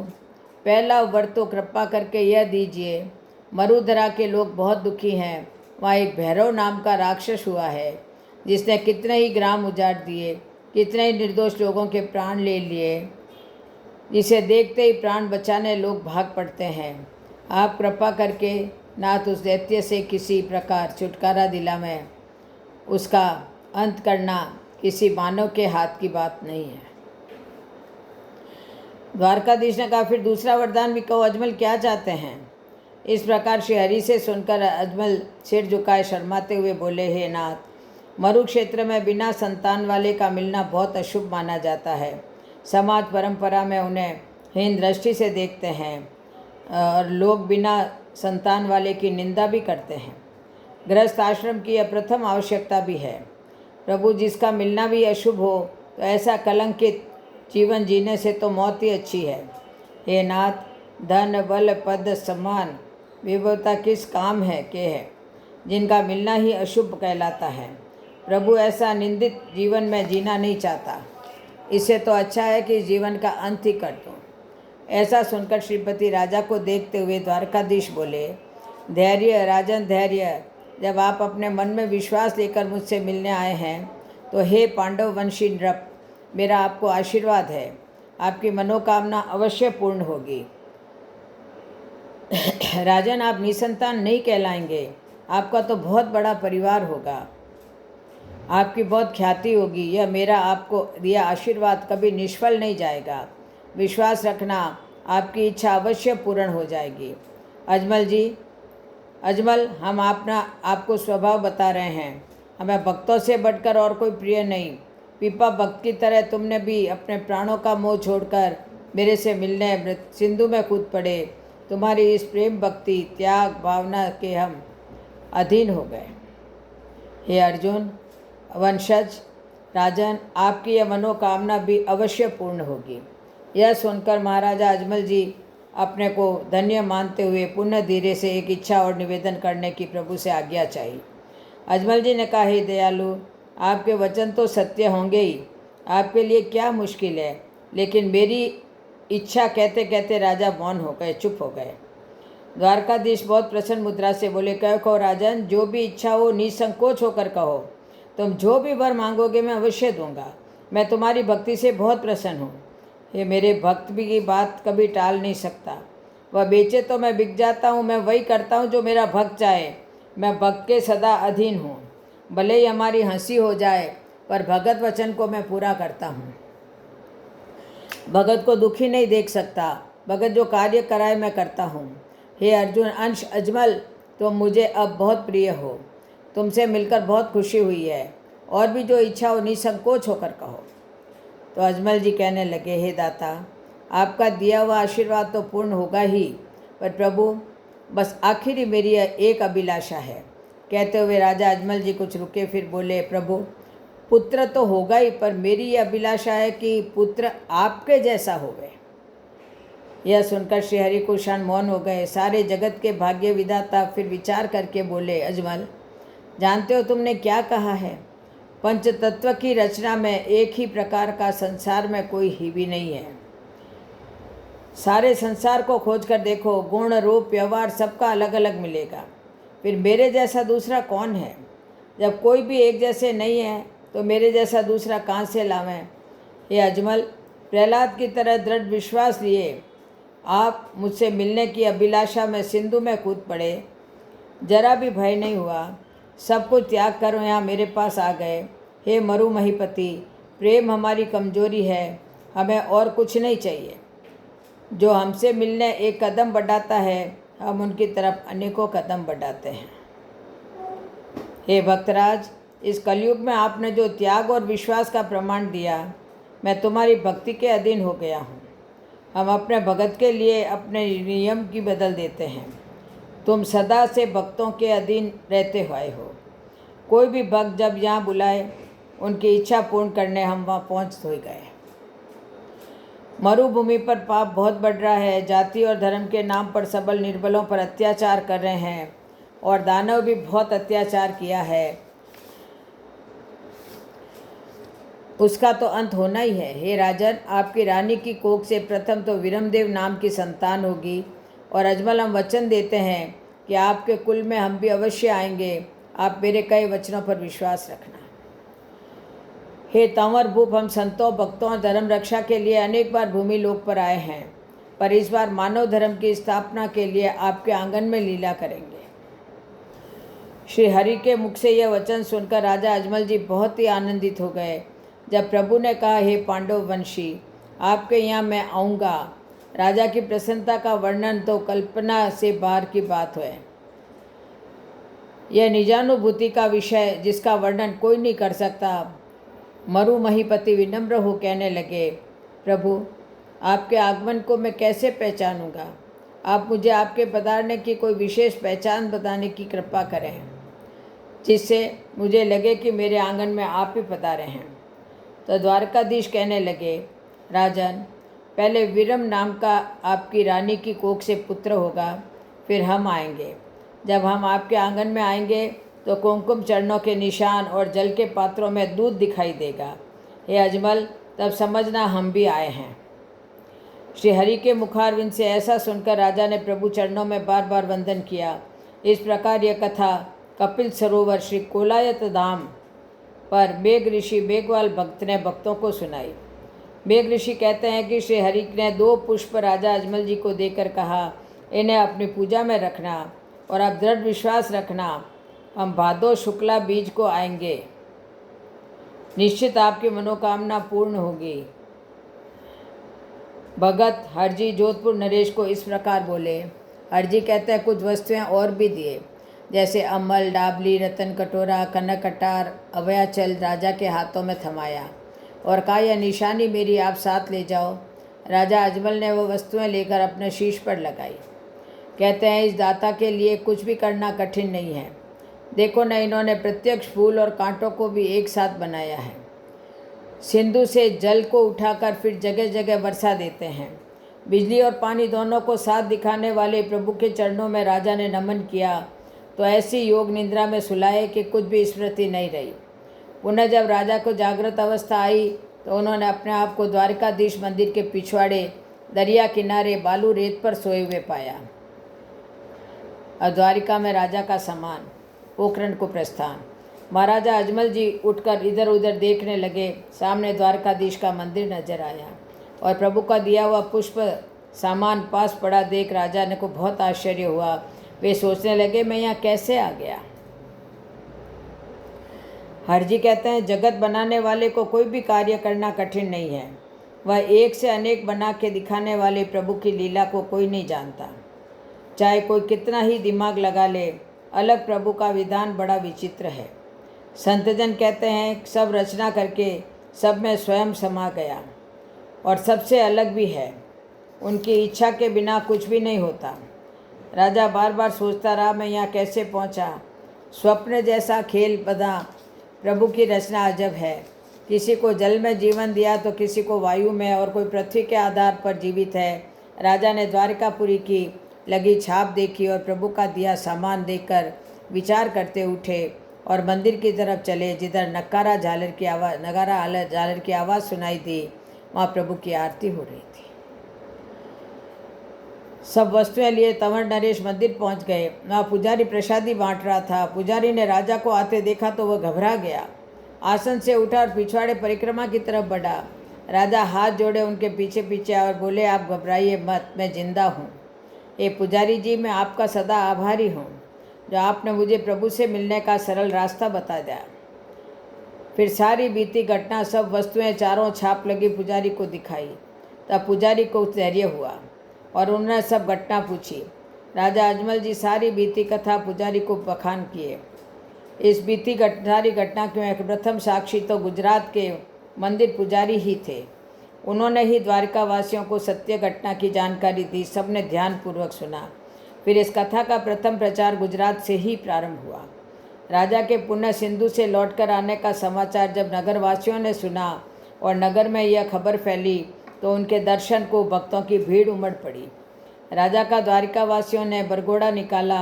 पहला वर तो कृपा करके यह दीजिए, मरुधरा के लोग बहुत दुखी हैं। वहाँ एक भैरव नाम का राक्षस हुआ है, जिसने कितने ही ग्राम उजाड़ दिए, कितने ही निर्दोष लोगों के प्राण ले लिए, जिसे देखते ही प्राण बचाने लोग भाग पड़ते हैं। आप कृपा करके नाथ उस दैत्य से किसी प्रकार छुटकारा दिला, मैं उसका अंत करना किसी मानव के हाथ की बात नहीं है। द्वारकाधीश ने कहा, फिर दूसरा वरदान भी कहो अजमल, क्या चाहते हैं। इस प्रकार श्री हरि से सुनकर अजमल सिर झुकाए शर्माते हुए बोले, हे नाथ, मरु क्षेत्र में बिना संतान वाले का मिलना बहुत अशुभ माना जाता है। समाज परंपरा में उन्हें हीन दृष्टि से देखते हैं और लोग बिना संतान वाले की निंदा भी करते हैं। गृहस्थ आश्रम की यह प्रथम आवश्यकता भी है। प्रभु, जिसका मिलना भी अशुभ हो, तो ऐसा कलंकित जीवन जीने से तो मौत ही अच्छी है। हे नाथ, धन बल पद सम्मान विभवता किस काम है के है, जिनका मिलना ही अशुभ कहलाता है। प्रभु, ऐसा निंदित जीवन में जीना नहीं चाहता, इससे तो अच्छा है कि जीवन का अंत ही कर दूं। ऐसा सुनकर श्रीपति राजा को देखते हुए द्वारकाधीश बोले, धैर्य राजन धैर्य, जब आप अपने मन में विश्वास लेकर मुझसे मिलने आए हैं, तो हे पांडव वंशी नृप, मेरा आपको आशीर्वाद है, आपकी मनोकामना अवश्य पूर्ण होगी। राजन, आप निसंतान नहीं कहलाएंगे, आपका तो बहुत बड़ा परिवार होगा, आपकी बहुत ख्याति होगी। यह मेरा आपको दिया आशीर्वाद कभी निष्फल नहीं जाएगा। विश्वास रखना, आपकी इच्छा अवश्य पूर्ण हो जाएगी। अजमल जी, अजमल, हम आपको स्वभाव बता रहे हैं, हमें भक्तों से बढ़कर और कोई प्रिय नहीं। पीपा भक्त की तरह तुमने भी अपने प्राणों का मोह छोड़कर मेरे से मिलने मृत सिंधु में कूद पड़े। तुम्हारी इस प्रेम भक्ति त्याग भावना के हम अधीन हो गए। हे अर्जुन वंशज राजन, आपकी यह मनोकामना भी अवश्य पूर्ण होगी। यह सुनकर महाराजा अजमल जी अपने को धन्य मानते हुए पुनः धीरे से एक इच्छा और निवेदन करने की प्रभु से आज्ञा चाहिए। अजमल जी ने कहा, हे दयालु, आपके वचन तो सत्य होंगे ही, आपके लिए क्या मुश्किल है। लेकिन मेरी इच्छा कहते कहते राजा मौन हो गए, चुप हो गए। द्वारकाधीश बहुत प्रसन्न मुद्रा से बोले, कहो राजन, जो भी इच्छा हो निसंकोच होकर कहो, तुम जो भी वर मांगोगे मैं अवश्य दूंगा। मैं तुम्हारी भक्ति से बहुत प्रसन्न हूँ। ये मेरे भक्त भी की बात कभी टाल नहीं सकता। वह बेचे तो मैं बिक जाता हूँ, मैं वही करता हूँ जो मेरा भक्त चाहे। मैं भक्त के सदा अधीन हूँ, भले ही हमारी हंसी हो जाए, पर भगत वचन को मैं पूरा करता हूँ। भगत को दुखी नहीं देख सकता, भगत जो कार्य कराए मैं करता हूँ। हे अर्जुन अंश अजमल, तुम मुझे अब बहुत प्रिय हो, तुमसे मिलकर बहुत खुशी हुई है, और भी जो इच्छा हो निसंकोच होकर कहो। तो अजमल जी कहने लगे, हे दाता, आपका दिया हुआ आशीर्वाद तो पूर्ण होगा ही, पर प्रभु बस आखिरी मेरी एक अभिलाषा है। कहते हुए राजा अजमल जी कुछ रुके, फिर बोले, प्रभु पुत्र तो होगा ही, पर मेरी यह अभिलाषा है कि पुत्र आपके जैसा होवे। यह सुनकर श्रीहरि को क्षण मौन हो गए। सारे जगत के भाग्य विधाता फिर विचार करके बोले, अजमल, जानते हो तुमने क्या कहा है? पंच तत्व की रचना में एक ही प्रकार का संसार में कोई ही भी नहीं है। सारे संसार को खोज कर देखो, गुण रूप व्यवहार सबका अलग अलग मिलेगा। फिर मेरे जैसा दूसरा कौन है? जब कोई भी एक जैसे नहीं है, तो मेरे जैसा दूसरा कहाँ से लावें? ये अजमल, प्रहलाद की तरह दृढ़ विश्वास लिए आप मुझसे मिलने की अभिलाषा में सिंधु में कूद पड़े, जरा भी भय नहीं हुआ। सब कुछ त्याग कर यहाँ मेरे पास आ गए। हे मरु महीपति, प्रेम हमारी कमजोरी है, हमें और कुछ नहीं चाहिए। जो हमसे मिलने एक कदम बढ़ाता है, हम उनकी तरफ अनेकों कदम बढ़ाते हैं। हे भक्तराज, इस कलयुग में आपने जो त्याग और विश्वास का प्रमाण दिया, मैं तुम्हारी भक्ति के अधीन हो गया हूँ। हम अपने भगत के लिए अपने नियम की बदल देते हैं। तुम सदा से भक्तों के अधीन रहते हुए हो। कोई भी भक्त जब यहाँ बुलाए, उनकी इच्छा पूर्ण करने हम वहाँ पहुँच हो गए। मरुभूमि पर पाप बहुत बढ़ रहा है। जाति और धर्म के नाम पर सबल निर्बलों पर अत्याचार कर रहे हैं और दानव भी बहुत अत्याचार किया है। उसका तो अंत होना ही है। हे राजन, आपकी रानी की कोख से प्रथम तो विरमदेव नाम की संतान होगी और अजमल हम वचन देते हैं कि आपके कुल में हम भी अवश्य आएंगे। आप मेरे कई वचनों पर विश्वास रखना। हे तंवर भूप, हम संतों, भक्तों और धर्म रक्षा के लिए अनेक बार भूमि लोक पर आए हैं, पर इस बार मानव धर्म की स्थापना के लिए आपके आंगन में लीला करेंगे। श्री हरि के मुख से यह वचन सुनकर राजा अजमल जी बहुत ही आनंदित हो गए। जब प्रभु ने कहा, हे पांडव वंशी, आपके यहाँ मैं आऊँगा, राजा की प्रसन्नता का वर्णन तो कल्पना से बाहर की बात है। यह निजानुभूति का विषय जिसका वर्णन कोई नहीं कर सकता। मरु महीपति विनम्र हो कहने लगे, प्रभु, आपके आगमन को मैं कैसे पहचानूंगा? आप मुझे आपके पधारने की कोई विशेष पहचान बताने की कृपा करें, जिससे मुझे लगे कि मेरे आंगन में आप ही पधारे हैं। तो द्वारकाधीश कहने लगे, राजन, पहले विरम नाम का आपकी रानी की कोख से पुत्र होगा, फिर हम आएंगे। जब हम आपके आंगन में आएंगे तो कुमकुम चरणों के निशान और जल के पात्रों में दूध दिखाई देगा। हे अजमल, तब समझना हम भी आए हैं। श्री हरि के मुखारविंद से ऐसा सुनकर राजा ने प्रभु चरणों में बार बार वंदन किया। इस प्रकार यह कथा कपिल सरोवर श्री कोलायत धाम पर मेघ ऋषि मेघवाल भक्त ने भक्तों को सुनाई। मेघ ऋषि कहते हैं कि श्री हरि ने 2 पुष्प राजा अजमल जी को देकर कहा, इन्हें अपनी पूजा में रखना और आप दृढ़ विश्वास रखना, हम भादो शुक्ला बीज को आएंगे, निश्चित आपकी मनोकामना पूर्ण होगी। भगत हरजी जोधपुर नरेश को इस प्रकार बोले। हरजी कहते हैं, कुछ वस्तुएं और भी दिए, जैसे अमल, डाबली, रतन कटोरा, कनक कटार, अभयाचल राजा के हाथों में थमाया और कहा, यह निशानी मेरी आप साथ ले जाओ। राजा अजमल ने वो वस्तुएं लेकर अपने शीश पर लगाई। कहते हैं, इस दाता के लिए कुछ भी करना कठिन नहीं है। देखो न, इन्होंने प्रत्यक्ष फूल और कांटों को भी एक साथ बनाया है। सिंधु से जल को उठाकर फिर जगह जगह बरसा देते हैं। बिजली और पानी दोनों को साथ दिखाने वाले प्रभु के चरणों में राजा ने नमन किया तो ऐसी योग निद्रा में सुलाए कि कुछ भी स्मृति नहीं रही। पुनः जब राजा को जागृत अवस्था आई तो उन्होंने अपने आप को द्वारकाधीश मंदिर के पिछवाड़े दरिया किनारे बालू रेत पर सोए हुए पाया। और द्वारिका में राजा का सम्मान। पोखरण को प्रस्थान। महाराजा अजमल जी उठकर इधर उधर देखने लगे। सामने द्वारकाधीश का मंदिर नजर आया और प्रभु का दिया हुआ पुष्प सामान पास पड़ा देख राजा ने को बहुत आश्चर्य हुआ। वे सोचने लगे, मैं यहाँ कैसे आ गया। हरजी कहते हैं, जगत बनाने वाले को कोई भी कार्य करना कठिन नहीं है। वह एक से अनेक बना के दिखाने वाले प्रभु की लीला को कोई नहीं जानता। चाहे कोई कितना ही दिमाग लगा ले, अलग प्रभु का विधान बड़ा विचित्र है। संतजन कहते हैं, सब रचना करके सब में स्वयं समा गया और सबसे अलग भी है। उनकी इच्छा के बिना कुछ भी नहीं होता। राजा बार बार सोचता रहा, मैं यहाँ कैसे पहुँचा। स्वप्न जैसा खेल बना। प्रभु की रचना अजब है। किसी को जल में जीवन दिया तो किसी को वायु में और कोई पृथ्वी के आधार पर जीवित है। राजा ने द्वारिकापुरी की लगी छाप देखी और प्रभु का दिया सामान देखकर विचार करते उठे और मंदिर की तरफ चले। जिधर नगारा झालर की आवाज़ सुनाई दी, वहाँ प्रभु की आरती हो रही थी। सब वस्तुएं लिए तंवर नरेश मंदिर पहुंच गए। वहाँ पुजारी प्रसादी बांट रहा था। पुजारी ने राजा को आते देखा तो वह घबरा गया। आसन से उठा और पिछवाड़े परिक्रमा की तरफ बढ़ा। राजा हाथ जोड़े उनके पीछे पीछे और बोले, आप घबराइए मत, मैं जिंदा हूँ। ए पुजारी जी, मैं आपका सदा आभारी हूँ। जो आपने मुझे प्रभु से मिलने का सरल रास्ता बता दिया। फिर सारी बीती घटना, सब वस्तुएं चारों छाप लगी पुजारी को दिखाई। तब पुजारी को धैर्य हुआ और उन्होंने सब घटना पूछी। राजा अजमल जी सारी बीती कथा पुजारी को बखान किए। इस बीती सारी घटना के प्रथम साक्षी तो गुजरात के मंदिर पुजारी ही थे। उन्होंने ही द्वारका वासियों को सत्य घटना की जानकारी दी। सबने ध्यानपूर्वक सुना। फिर इस कथा का प्रथम प्रचार गुजरात से ही प्रारंभ हुआ। राजा के पुनः सिंधु से लौटकर आने का समाचार जब नगरवासियों ने सुना और नगर में यह खबर फैली तो उनके दर्शन को भक्तों की भीड़ उमड़ पड़ी। राजा का द्वारिका वासियों ने बरघोड़ा निकाला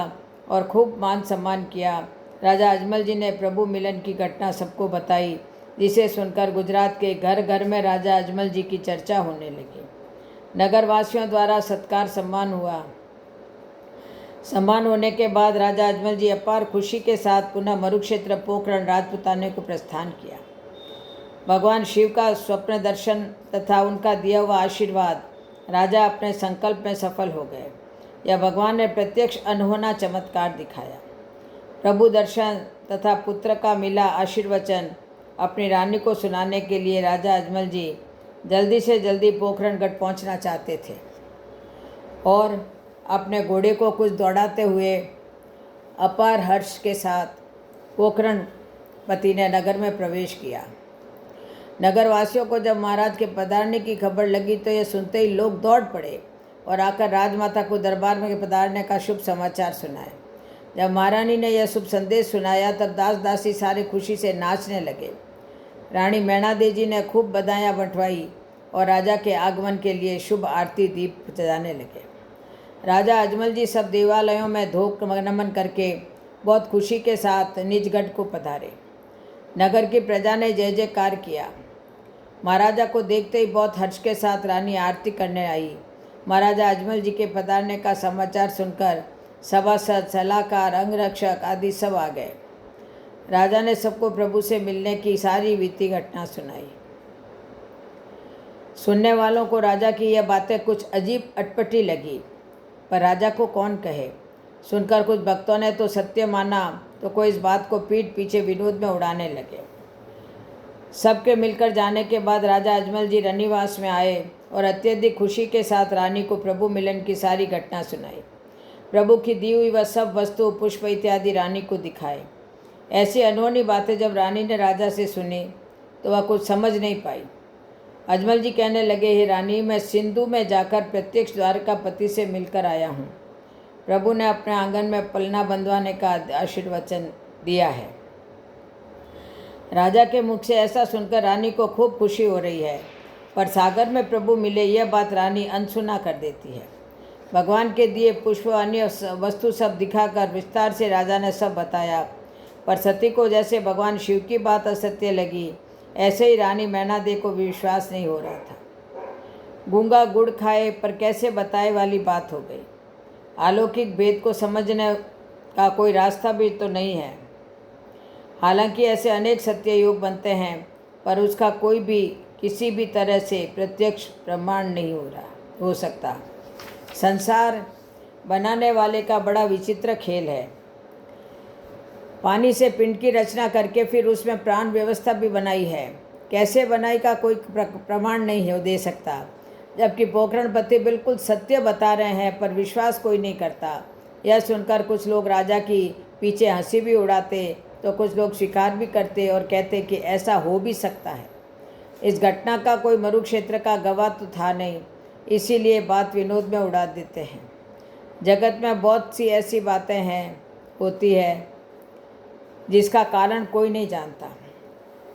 और खूब मान सम्मान किया। राजा अजमल जी ने प्रभु मिलन की घटना सबको बताई, जिसे सुनकर गुजरात के घर घर में राजा अजमल जी की चर्चा होने लगी। नगरवासियों द्वारा सत्कार सम्मान हुआ। सम्मान होने के बाद राजा अजमल जी अपार खुशी के साथ पुनः मरुक्षेत्र पोखरण राजपुताने को प्रस्थान किया। भगवान शिव का स्वप्न दर्शन तथा उनका दिया हुआ आशीर्वाद, राजा अपने संकल्प में सफल हो गए। यह भगवान ने प्रत्यक्ष अनहोना चमत्कार दिखाया। प्रभु दर्शन तथा पुत्र का मिला आशीर्वचन अपनी रानी को सुनाने के लिए राजा अजमल जी जल्दी से जल्दी पोखरणगढ़ पहुंचना चाहते थे और अपने घोड़े को कुछ दौड़ाते हुए अपार हर्ष के साथ पोखरणपति ने नगर में प्रवेश किया। नगरवासियों को जब महाराज के पधारने की खबर लगी तो ये सुनते ही लोग दौड़ पड़े और आकर राजमाता को दरबार में पधारने का शुभ समाचार सुनाए। जब महारानी ने यह शुभ संदेश सुनाया तब दास दासी सारे खुशी से नाचने लगे। रानी मैणादेवी जी ने खूब बधाइयाँ बंटवाई और राजा के आगमन के लिए शुभ आरती दीप जलाने लगे। राजा अजमल जी सब देवालयों में धोख नमन करके बहुत खुशी के साथ निजगढ़ को पधारे। नगर की प्रजा ने जय जयकार किया। महाराजा को देखते ही बहुत हर्ष के साथ रानी आरती करने आई। महाराजा अजमल जी के पधारने का समाचार सुनकर सभासद, सलाहकार, अंगरक्षक आदि सब आ गए। राजा ने सबको प्रभु से मिलने की सारी बीती घटना सुनाई। सुनने वालों को राजा की यह बातें कुछ अजीब अटपटी लगी, पर राजा को कौन कहे। सुनकर कुछ भक्तों ने तो सत्य माना तो कोई इस बात को पीठ पीछे विनोद में उड़ाने लगे। सबके मिलकर जाने के बाद राजा अजमल जी रनिवास में आए और अत्यधिक खुशी के साथ रानी को प्रभु मिलन की सारी घटना सुनाई। प्रभु की दी हुई वह सब वस्तु, पुष्प इत्यादि रानी को दिखाए। ऐसी अनहोनी बातें जब रानी ने राजा से सुनी तो वह कुछ समझ नहीं पाई। अजमल जी कहने लगे, हे रानी, मैं सिंधु में जाकर प्रत्यक्ष द्वारकापति से मिलकर आया हूँ। प्रभु ने अपने आंगन में पलना बंधवाने का आशीर्वचन दिया है। राजा के मुख से ऐसा सुनकर रानी को खूब खुशी हो रही है, पर सागर में प्रभु मिले यह बात रानी अनसुना कर देती है। भगवान के दिए पुष्प अन्य वस्तु सब दिखाकर विस्तार से राजा ने सब बताया, पर सती को जैसे भगवान शिव की बात असत्य लगी, ऐसे ही रानी मैणादेवी को विश्वास नहीं हो रहा था। गूंगा गुड़ खाए पर कैसे बताए वाली बात हो गई। अलौकिक भेद को समझने का कोई रास्ता भी तो नहीं है। हालांकि ऐसे अनेक सत्य योग बनते हैं, पर उसका कोई भी किसी भी तरह से प्रत्यक्ष प्रमाण नहीं हो सकता। संसार बनाने वाले का बड़ा विचित्र खेल है। पानी से पिंड की रचना करके फिर उसमें प्राण व्यवस्था भी बनाई है। कैसे बनाई का कोई प्रमाण नहीं हो दे सकता, जबकि पोखरणपति बिल्कुल सत्य बता रहे हैं, पर विश्वास कोई नहीं करता। यह सुनकर कुछ लोग राजा की पीछे हंसी भी उड़ाते तो कुछ लोग स्वीकार भी करते और कहते कि ऐसा हो भी सकता है। इस घटना का कोई मरुक्षेत्र का गवाह तो था नहीं, इसीलिए बात विनोद में उड़ा देते हैं। जगत में बहुत सी ऐसी बातें होती है जिसका कारण कोई नहीं जानता।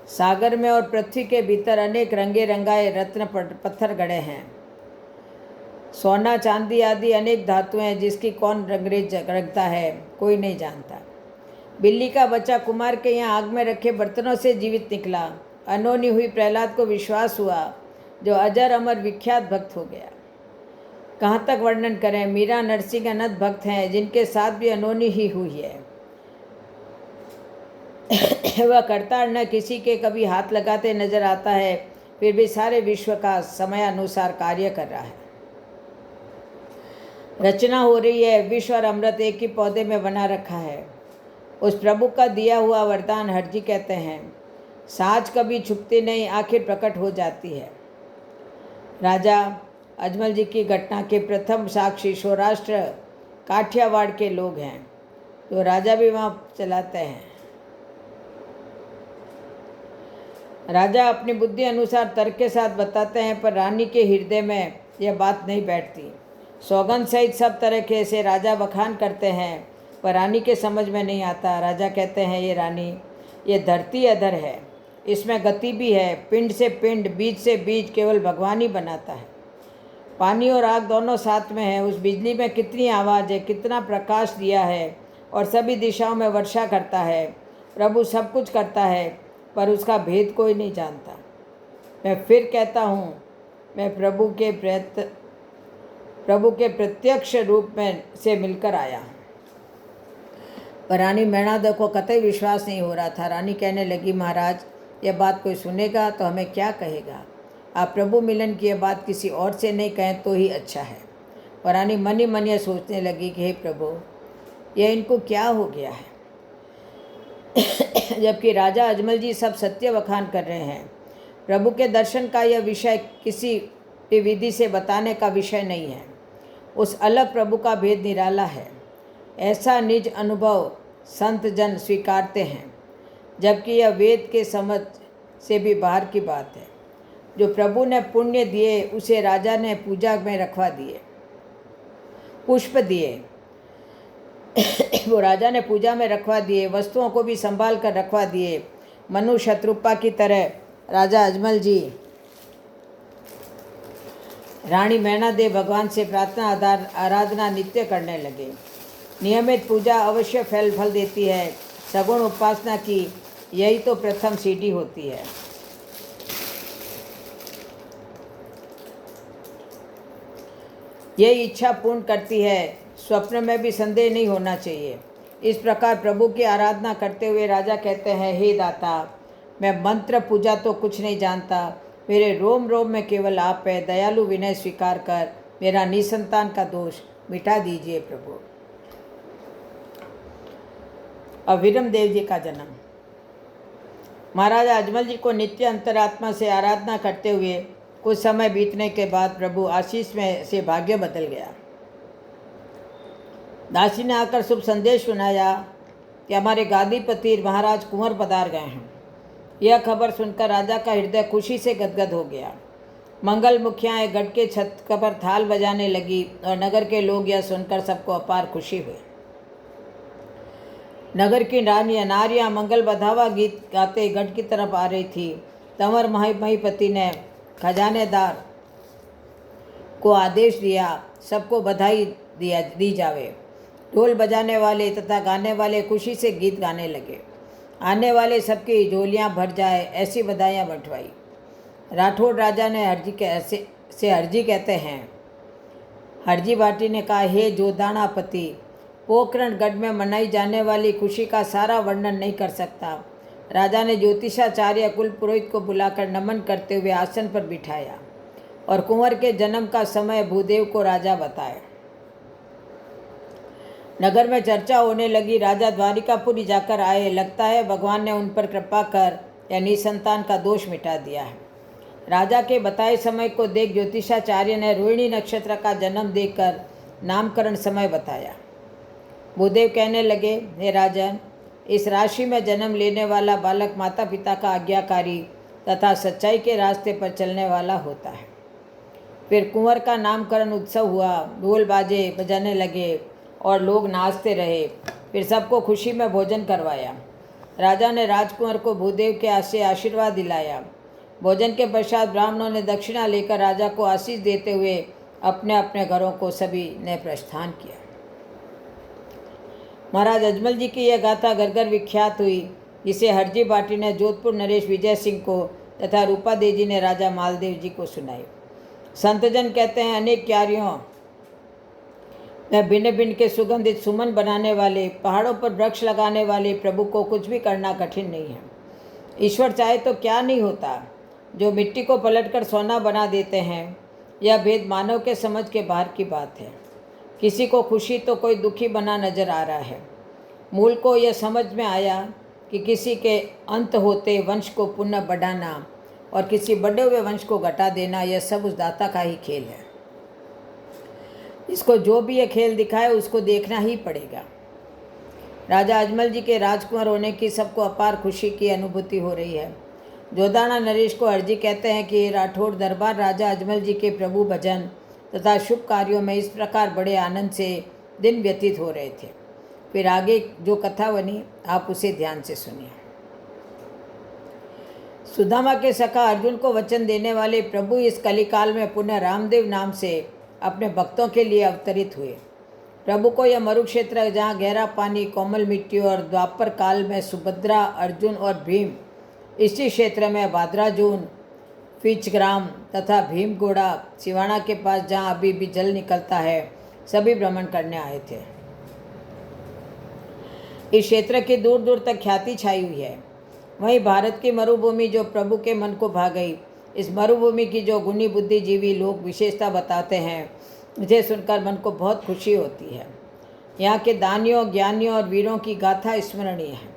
सागर में और पृथ्वी के भीतर अनेक रंगे रंगाए रत्न पत्थर गड़े हैं। सोना, चांदी आदि अनेक धातुएं हैं जिसकी कौन रंगरेज रखता है कोई नहीं जानता। बिल्ली का बच्चा कुमार के यहाँ आग में रखे बर्तनों से जीवित निकला। अनहोनी हुई प्रहलाद को विश्वास हुआ, जो अजर अमर विख्यात भक्त हो गया। कहाँ तक वर्णन करें। मीरा नरसिंह अनंत भक्त हैं जिनके साथ भी अनहोनी ही हुई है। वह करतार न किसी के कभी हाथ लगाते नजर आता है, फिर भी सारे विश्व का समयानुसार कार्य कर रहा है। रचना हो रही है, विश्व और अमृत एक ही पौधे में बना रखा है। उस प्रभु का दिया हुआ वरदान हरजी कहते हैं, साँझ कभी छुपती नहीं, आखिर प्रकट हो जाती है। राजा अजमल जी की घटना के प्रथम साक्षी सौराष्ट्र काठियावाड़ के लोग हैं, तो राजा भी वहाँ चलाते हैं। राजा अपनी बुद्धि अनुसार तर्क के साथ बताते हैं, पर रानी के हृदय में यह बात नहीं बैठती। सौगंध सहित सब तरह के से राजा बखान करते हैं, पर रानी के समझ में नहीं आता। राजा कहते हैं, ये रानी, ये धरती अधर है, इसमें गति भी है, पिंड से पिंड, बीज से बीज केवल भगवान ही बनाता है। पानी और आग दोनों साथ में है। उस बिजली में कितनी आवाज़ है, कितना प्रकाश दिया है, और सभी दिशाओं में वर्षा करता है। प्रभु सब कुछ करता है, पर उसका भेद कोई नहीं जानता। मैं फिर कहता हूँ, मैं प्रभु के प्रत्यक्ष रूप में से मिलकर आया। पर रानी मैणादेवी को कतई विश्वास नहीं हो रहा था। रानी कहने लगी, महाराज, यह बात कोई सुनेगा तो हमें क्या कहेगा? आप प्रभु मिलन की यह बात किसी और से नहीं कहें तो ही अच्छा है। और रानी मन ही मन यह सोचने लगी कि हे प्रभु, यह इनको क्या हो गया है? जबकि राजा अजमल जी सब सत्य बखान कर रहे हैं। प्रभु के दर्शन का यह विषय किसी भी विधि से बताने का विषय नहीं है। उस अलग प्रभु का भेद निराला है। ऐसा निज अनुभव संत जन स्वीकारते हैं, जबकि यह वेद के समझ से भी बाहर की बात है। जो प्रभु ने पुण्य दिए उसे राजा ने पूजा में रखवा दिए, पुष्प दिए वो राजा ने पूजा में रखवा दिए, वस्तुओं को भी संभाल कर रखवा दिए। मनु शत्रुपा की तरह राजा अजमल जी रानी मैणादेवी भगवान से प्रार्थना आराधना नित्य करने लगे। नियमित पूजा अवश्य फल देती है। सगुण उपासना की यही तो प्रथम सीढ़ी होती है। यही इच्छा पूर्ण करती है, स्वप्न में भी संदेह नहीं होना चाहिए। इस प्रकार प्रभु की आराधना करते हुए राजा कहते हैं, हे दाता, मैं मंत्र पूजा तो कुछ नहीं जानता, मेरे रोम रोम में केवल आप है। दयालु विनय स्वीकार कर मेरा निसंतान का दोष मिटा दीजिए प्रभु। अविरम देव जी का जन्म। महाराजा अजमल जी को नित्य अंतरात्मा से आराधना करते हुए कुछ समय बीतने के बाद प्रभु आशीष में से भाग्य बदल गया। दासी ने आकर शुभ संदेश सुनाया कि हमारे गादीपति महाराज कुंवर पधार गए हैं। यह खबर सुनकर राजा का हृदय खुशी से गदगद हो गया। मंगल मुखियाएँ गढ़ के छत पर थाल बजाने लगी और नगर के लोग यह सुनकर सबको अपार खुशी हुई। नगर की नारियाँ मंगल बधावा गीत गाते गढ़ की तरफ आ रही थी। तंवर महीपति ने खजानेदार को आदेश दिया, सबको बधाई दी जावे। ढोल बजाने वाले तथा गाने वाले खुशी से गीत गाने लगे। आने वाले सबकी झोलियाँ भर जाए ऐसी बधाइयाँ बंटवाई। राठौड़ राजा ने हरजी कहते हैं, हरजी भाटी ने कहा, हे जोधाणापति, पोखरण गढ़ में मनाई जाने वाली खुशी का सारा वर्णन नहीं कर सकता। राजा ने ज्योतिषाचार्य कुल पुरोहित को बुलाकर नमन करते हुए आसन पर बिठाया और कुंवर के जन्म का समय भूदेव को राजा बताया। नगर में चर्चा होने लगी। राजा द्वारिकापुरी जाकर आए। लगता है भगवान ने उन पर कृपा कर या निसंतान का दोष मिटा दिया है। राजा के बताए समय को देख ज्योतिषाचार्य ने रोहिणी नक्षत्र का जन्म देकर नामकरण समय बताया। भूदेव कहने लगे, हे राजन, इस राशि में जन्म लेने वाला बालक माता पिता का आज्ञाकारी तथा सच्चाई के रास्ते पर चलने वाला होता है। फिर कुंवर का नामकरण उत्सव हुआ। ढोल बाजे बजाने लगे और लोग नाचते रहे। फिर सबको खुशी में भोजन करवाया। राजा ने राजकुंवर को भूदेव के से आशीर्वाद दिलाया। भोजन के पश्चात ब्राह्मणों ने दक्षिणा लेकर राजा को आशीष देते हुए अपने अपने घरों को सभी ने प्रस्थान किया। महाराज अजमल जी की यह गाथा घर घर विख्यात हुई, जिसे हरजी भाटी ने जोधपुर नरेश विजय सिंह को तथा रूपा देवी जी ने राजा मालदेव जी को सुनाई। संतजन कहते हैं, अनेक क्यारियों में भिन्न भिन्न के सुगंधित सुमन बनाने वाले, पहाड़ों पर वृक्ष लगाने वाले प्रभु को कुछ भी करना कठिन नहीं है। ईश्वर चाहे तो क्या नहीं होता। जो मिट्टी को पलटकर सोना बना देते हैं, यह भेद मानव के समझ के बाहर की बात है। किसी को खुशी तो कोई दुखी बना नजर आ रहा है। मूल को यह समझ में आया कि किसी के अंत होते वंश को पुनः बढ़ाना और किसी बढ़े हुए वंश को घटा देना, यह सब उस दाता का ही खेल है। इसको जो भी यह खेल दिखाए उसको देखना ही पड़ेगा। राजा अजमल जी के राजकुमार होने की सबको अपार खुशी की अनुभूति हो रही है। जोधाना नरेश को अर्जी कहते हैं कि राठौड़ दरबार राजा अजमल जी के प्रभु भजन तथा शुभ कार्यों में इस प्रकार बड़े आनंद से दिन व्यतीत हो रहे थे। फिर आगे जो कथा बनी आप उसे ध्यान से सुनिए। सुदामा के सखा अर्जुन को वचन देने वाले प्रभु इस कलिकाल में पुनः रामदेव नाम से अपने भक्तों के लिए अवतरित हुए। प्रभु को यह मरुक्षेत्र जहाँ गहरा पानी, कोमल मिट्टी और द्वापर काल में सुभद्रा, अर्जुन और भीम, इसी क्षेत्र में भाद्राजून, फिचग्राम तथा भीमगोड़ा, सिवाना के पास जहाँ अभी भी जल निकलता है, सभी भ्रमण करने आए थे। इस क्षेत्र की दूर दूर तक ख्याति छाई हुई है। वहीं भारत की मरुभूमि जो प्रभु के मन को भा गई, इस मरुभूमि की जो गुणी बुद्धिजीवी लोग विशेषता बताते हैं, मुझे सुनकर मन को बहुत खुशी होती है। यहाँ के दानियों, ज्ञानियों और वीरों की गाथा स्मरणीय है।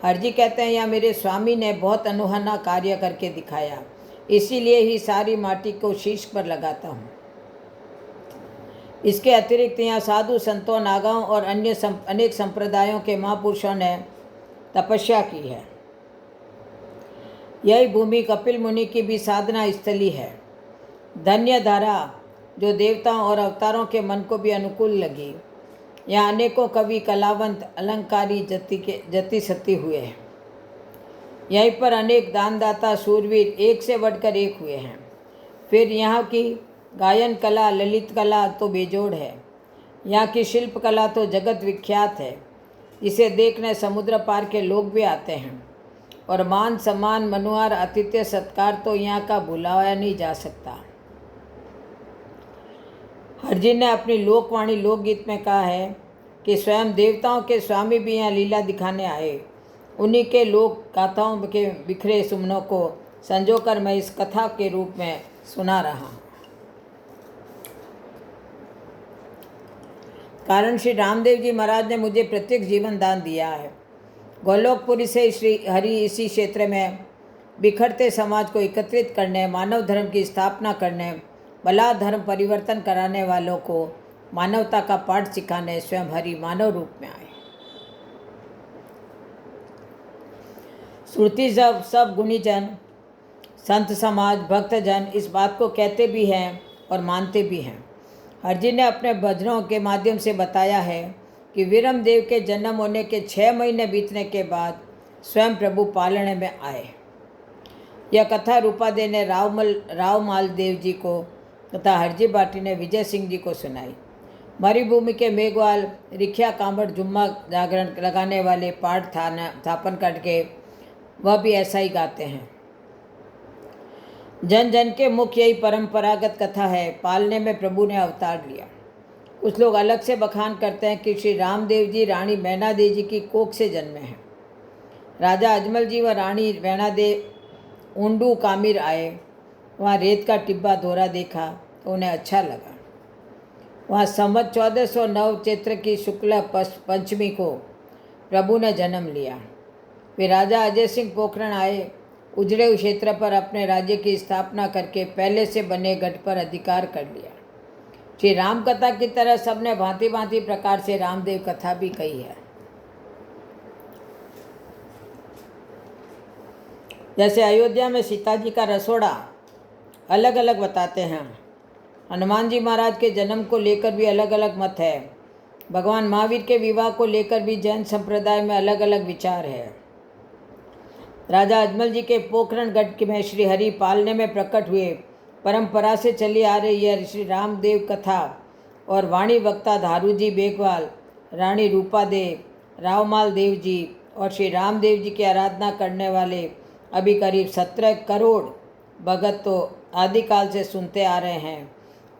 हरजी कहते हैं, यहाँ मेरे स्वामी ने बहुत अनोखा कार्य करके दिखाया, इसीलिए ही सारी माटी को शीश पर लगाता हूँ। इसके अतिरिक्त यहाँ साधु संतों, नागाओं और अन्य अनेक संप्रदायों के महापुरुषों ने तपस्या की है। यही भूमि कपिल मुनि की भी साधना स्थली है। धन्य धारा जो देवताओं और अवतारों के मन को भी अनुकूल लगी। यहाँ अनेकों कवि, कलावंत, अलंकारी जति सती हुए हैं। यहीं पर अनेक दानदाता, शूरवीर एक से बढ़कर एक हुए हैं। फिर यहाँ की गायन कला, ललित कला तो बेजोड़ है। यहाँ की शिल्प कला तो जगत विख्यात है, जिसे देखने समुद्र पार के लोग भी आते हैं। और मान सम्मान, मनुहार, आतिथ्य सत्कार तो यहाँ का भुलाया नहीं जा सकता। हरजी ने अपनी लोकवाणी लोकगीत में कहा है कि स्वयं देवताओं के स्वामी भी यहाँ लीला दिखाने आए। उन्हीं के लोक गाथाओं के बिखरे सुमनों को संजोकर मैं इस कथा के रूप में सुना रहा हूँ। कारण श्री रामदेव जी महाराज ने मुझे प्रत्येक जीवन दान दिया है। गोलोकपुरी से श्री हरि इसी क्षेत्र में बिखरते समाज को एकत्रित करने, मानव धर्म की स्थापना करने, भला धर्म परिवर्तन कराने वालों को मानवता का पाठ सिखाने स्वयं हरि मानव रूप में आए। श्रुति सब गुणीजन, संत समाज, भक्तजन इस बात को कहते भी हैं और मानते भी हैं। हरजी ने अपने भजनों के माध्यम से बताया है कि वीरम देव के जन्म होने के 6 महीने बीतने के बाद स्वयं प्रभु पालने में आए। यह कथा रूपादे ने रावमाल देव जी को तथा हरजी बाटी ने विजय सिंह जी को सुनाई। मरुभूमि के मेघवाल रिखिया कांबड़ जुम्मा जागरण लगाने वाले पाठ स्थापन करके वह भी ऐसा ही गाते हैं। जन जन के मुख्य यही परंपरागत कथा है। पालने में प्रभु ने अवतार लिया। कुछ लोग अलग से बखान करते हैं कि श्री रामदेव जी रानी मैनादेवी जी की कोख से जन्मे हैं। राजा अजमल जी व रानी मैनादेवी ऊंडू कामिर आए। वहाँ रेत का टिब्बा दोहरा देखा तो उन्हें अच्छा लगा। वहाँ संवत 1409 चैत्र की शुक्ल पंचमी को प्रभु ने जन्म लिया। वे राजा अजय सिंह पोखरण आए। उजड़े हुए क्षेत्र पर अपने राज्य की स्थापना करके पहले से बने गढ़ पर अधिकार कर लिया। श्री राम कथा की तरह सबने भांति भांति प्रकार से रामदेव कथा भी कही है। जैसे अयोध्या में सीता जी का रसोड़ा अलग अलग बताते हैं। हनुमान जी महाराज के जन्म को लेकर भी अलग अलग मत है। भगवान महावीर के विवाह को लेकर भी जैन संप्रदाय में अलग अलग विचार है। राजा अजमल जी के पोखरण गढ़ में श्री हरि पालने में प्रकट हुए परंपरा से चली आ रही है श्री रामदेव कथा और वाणी वक्ता धारू जी बेगवाल, रानी रूपा देव, रावमाल देव जी और श्री रामदेव जी की आराधना करने वाले अभी करीब 17 करोड़ भगत तो आदिकाल से सुनते आ रहे हैं।